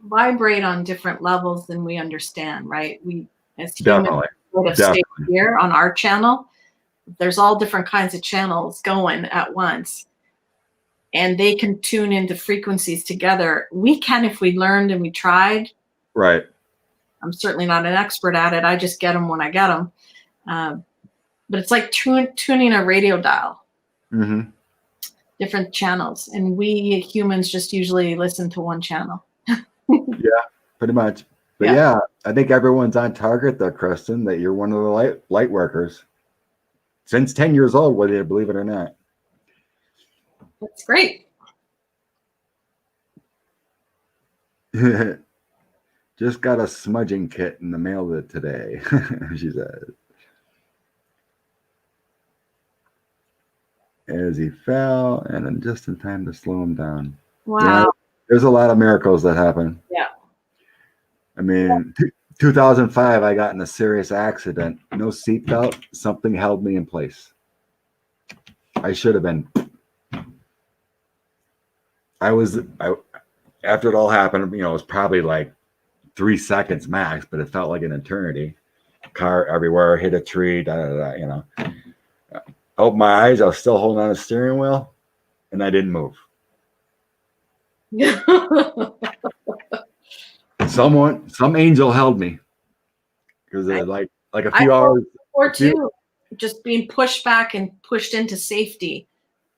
vibrate on different levels than we understand, right? We, as humans, Definitely. would have stayed here on our channel. There's all different kinds of channels going at once. And they can tune into frequencies together. We can if we learned and we tried. Right. I'm certainly not an expert at it. I just get them when I get them. But it's like tuning a radio dial. Mm-hmm. Different channels. And we humans just usually listen to one channel. Yeah, pretty much. But yeah, I think everyone's on target there, Kristen, that you're one of the light workers. Since 10 years old, whether you believe it or not. That's great. Just got a smudging kit in the mail today, she said. As he fell, and then just in time to slow him down. Wow. Yeah, there's a lot of miracles that happen. Yeah. I mean, 2005, I got in a serious accident. No seatbelt. Something held me in place. I should have been. After it all happened, you know, it was probably like 3 seconds max, but it felt like an eternity. Car everywhere, hit a tree, you know. Opened my eyes, I was still holding on to the steering wheel, and I didn't move. Some angel held me. Because like a few hours. Or two, just being pushed back and pushed into safety.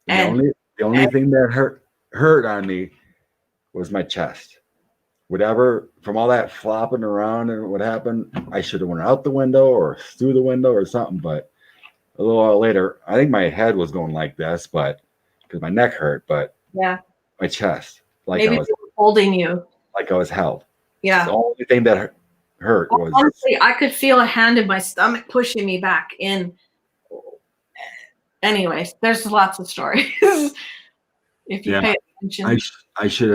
The only thing that hurt on me was my chest. Whatever, from all that flopping around and what happened, I should have went out the window or through the window or something. But a little while later, I think my head was going like this, but because my neck hurt, but yeah, my chest, like maybe I was holding you, like I was held. Yeah, the only thing that hurt was honestly, I could feel a hand in my stomach pushing me back in. Anyways, there's lots of stories. If you pay attention, I should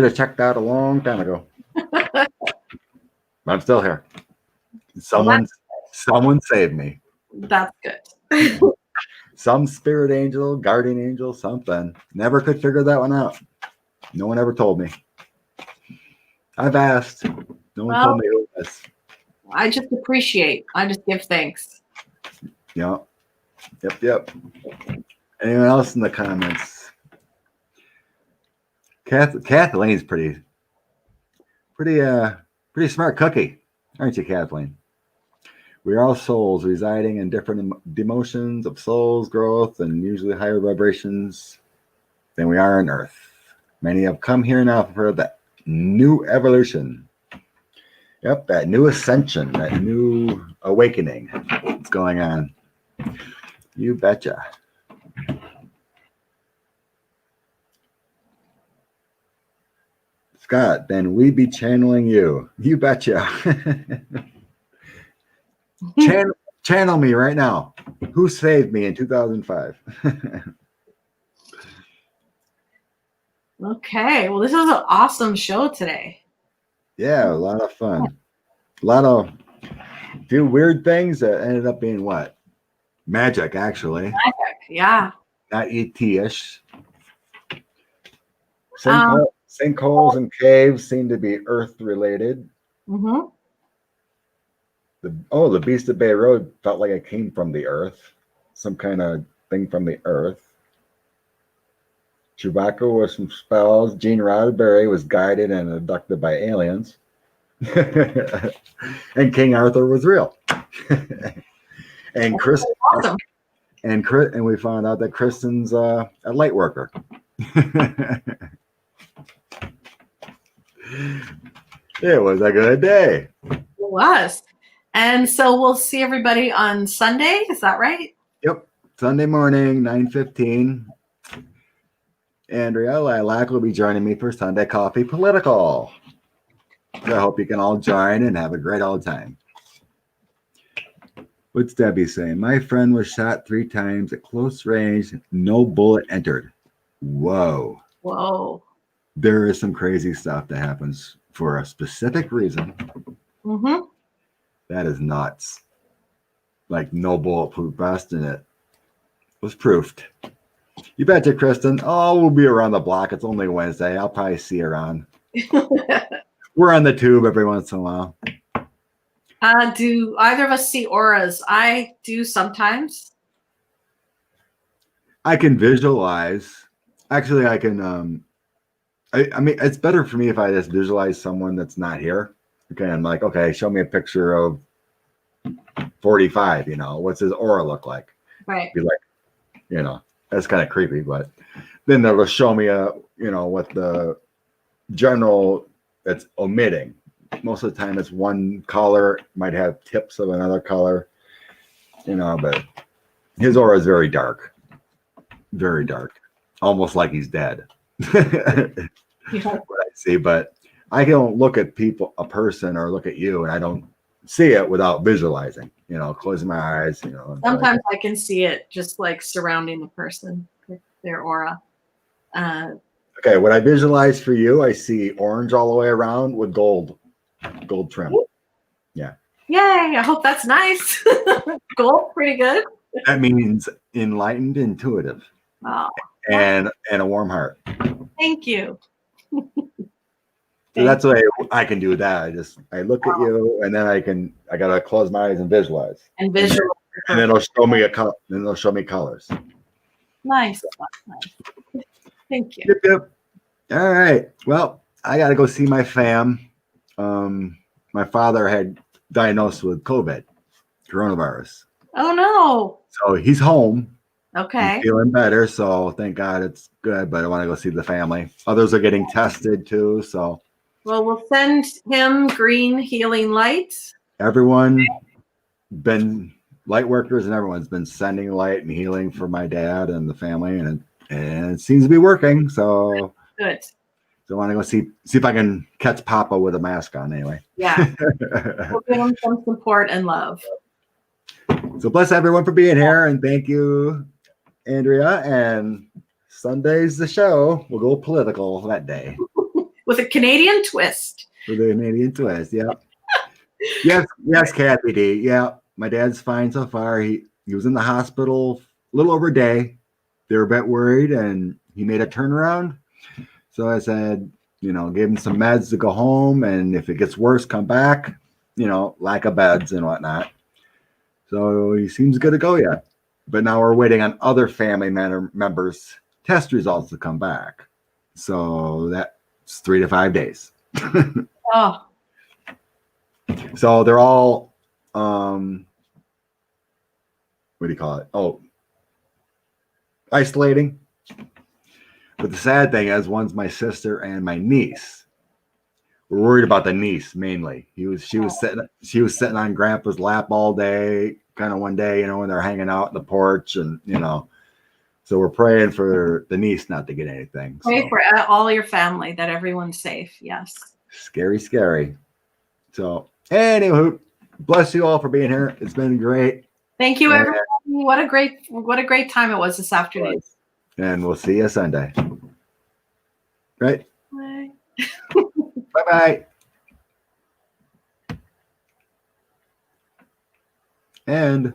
have checked out a long time ago. But I'm still here. Someone saved me. That's good. Some spirit angel, guardian angel, something. Never could figure that one out. No one ever told me. I've asked. No one told me who it was. I just appreciate. I just give thanks. Yeah. Yep. Anyone else in the comments? Kathleen's pretty smart cookie, aren't you, Kathleen? We are all souls residing in different dimensions of souls growth and usually higher vibrations than we are on Earth. Many have come here now for that new evolution. Yep, that new ascension, that new awakening. What's going on? You betcha. Scott, then we be channeling you. You betcha. Channel me right now. Who saved me in 2005? Okay. Well, this was an awesome show today. Yeah, a lot of fun. A few weird things that ended up being what? Magic, actually. Magic, yeah. Not ET-ish. Sinkholes and caves seem to be Earth-related. Mm-hmm. The Beast of Bay Road felt like it came from the Earth. Some kind of thing from the Earth. Chewbacca was some spells. Gene Roddenberry was guided and abducted by aliens. And King Arthur was real. And Chris, awesome. And we found out that Kristen's a light worker. It was a good day. It was. And so we'll see everybody on Sunday. Is that right? Yep. Sunday morning, 9:15. Andrea Lilac will be joining me for Sunday Coffee Political. So I hope you can all join and have a great old time. What's Debbie saying? My friend was shot 3 times at close range. No bullet entered. Whoa. Whoa. There is some crazy stuff that happens for a specific reason. Mm-hmm. That is nuts. Like no bulletproof vest, and it was proofed. You betcha, Kristen. Oh, we'll be around the block. It's only Wednesday. I'll probably see you around. We're on the tube every once in a while. Do either of us see auras? I do sometimes. I can visualize. Actually, I can. I mean, it's better for me if I just visualize someone that's not here. Okay, I'm like, okay, show me a picture of 45. What's his aura look like? Right. Be like, that's kind of creepy. But then they'll show me what the general that's omitting. Most of the time, it's one color, might have tips of another color, but his aura is very dark, almost like he's dead. What I see, but I don't look at a person, or look at you, and I don't see it without visualizing. Closing my eyes. Sometimes I can see it just like surrounding the person, their aura. Okay, what I visualize for you, I see orange all the way around with gold trim. Yeah. Yay! I hope that's nice. Gold, pretty good. That means enlightened, intuitive, and a warm heart. Thank you. So that's why I can do that. I look at you, and then I gotta close my eyes and visualize. And then it'll show me then it'll show me colors. Nice. Thank you. Yep. All right. Well, I gotta go see my fam. My father had diagnosed with coronavirus. Oh no. So he's home. Okay. He's feeling better, so thank God it's good. But I want to go see the family. Others are getting tested too, so. Well, we'll send him green healing lights. Everyone, light workers, and everyone's been sending light and healing for my dad and the family, and it seems to be working. So good. So I want to go see if I can catch Papa with a mask on anyway. Yeah. We'll give him some support and love. So bless everyone for being here, and thank you, Andrea. And Sunday's the show. We'll go political that day. With a Canadian twist. With a Canadian twist, yeah. yes, Kathy D. Yeah, my dad's fine so far. He was in the hospital a little over a day. They were a bit worried, and he made a turnaround. So I said, give him some meds to go home, and if it gets worse, come back. Lack of beds and whatnot. So he seems good to go yet. But now we're waiting on other family members' test results to come back. So that's 3 to 5 days. Oh. So they're all, what do you call it? Oh, isolating. But the sad thing is, one's my sister and my niece. We're worried about the niece mainly. She was sitting on Grandpa's lap all day, kind of one day, when they're hanging out in the porch, and so we're praying for the niece not to get anything. Pray for all your family, that everyone's safe. Yes. Scary. So anywho, bless you all for being here. It's been great. Thank you, everybody. What a great time it was this afternoon. And we'll see you Sunday. Right? Bye. Bye-bye. And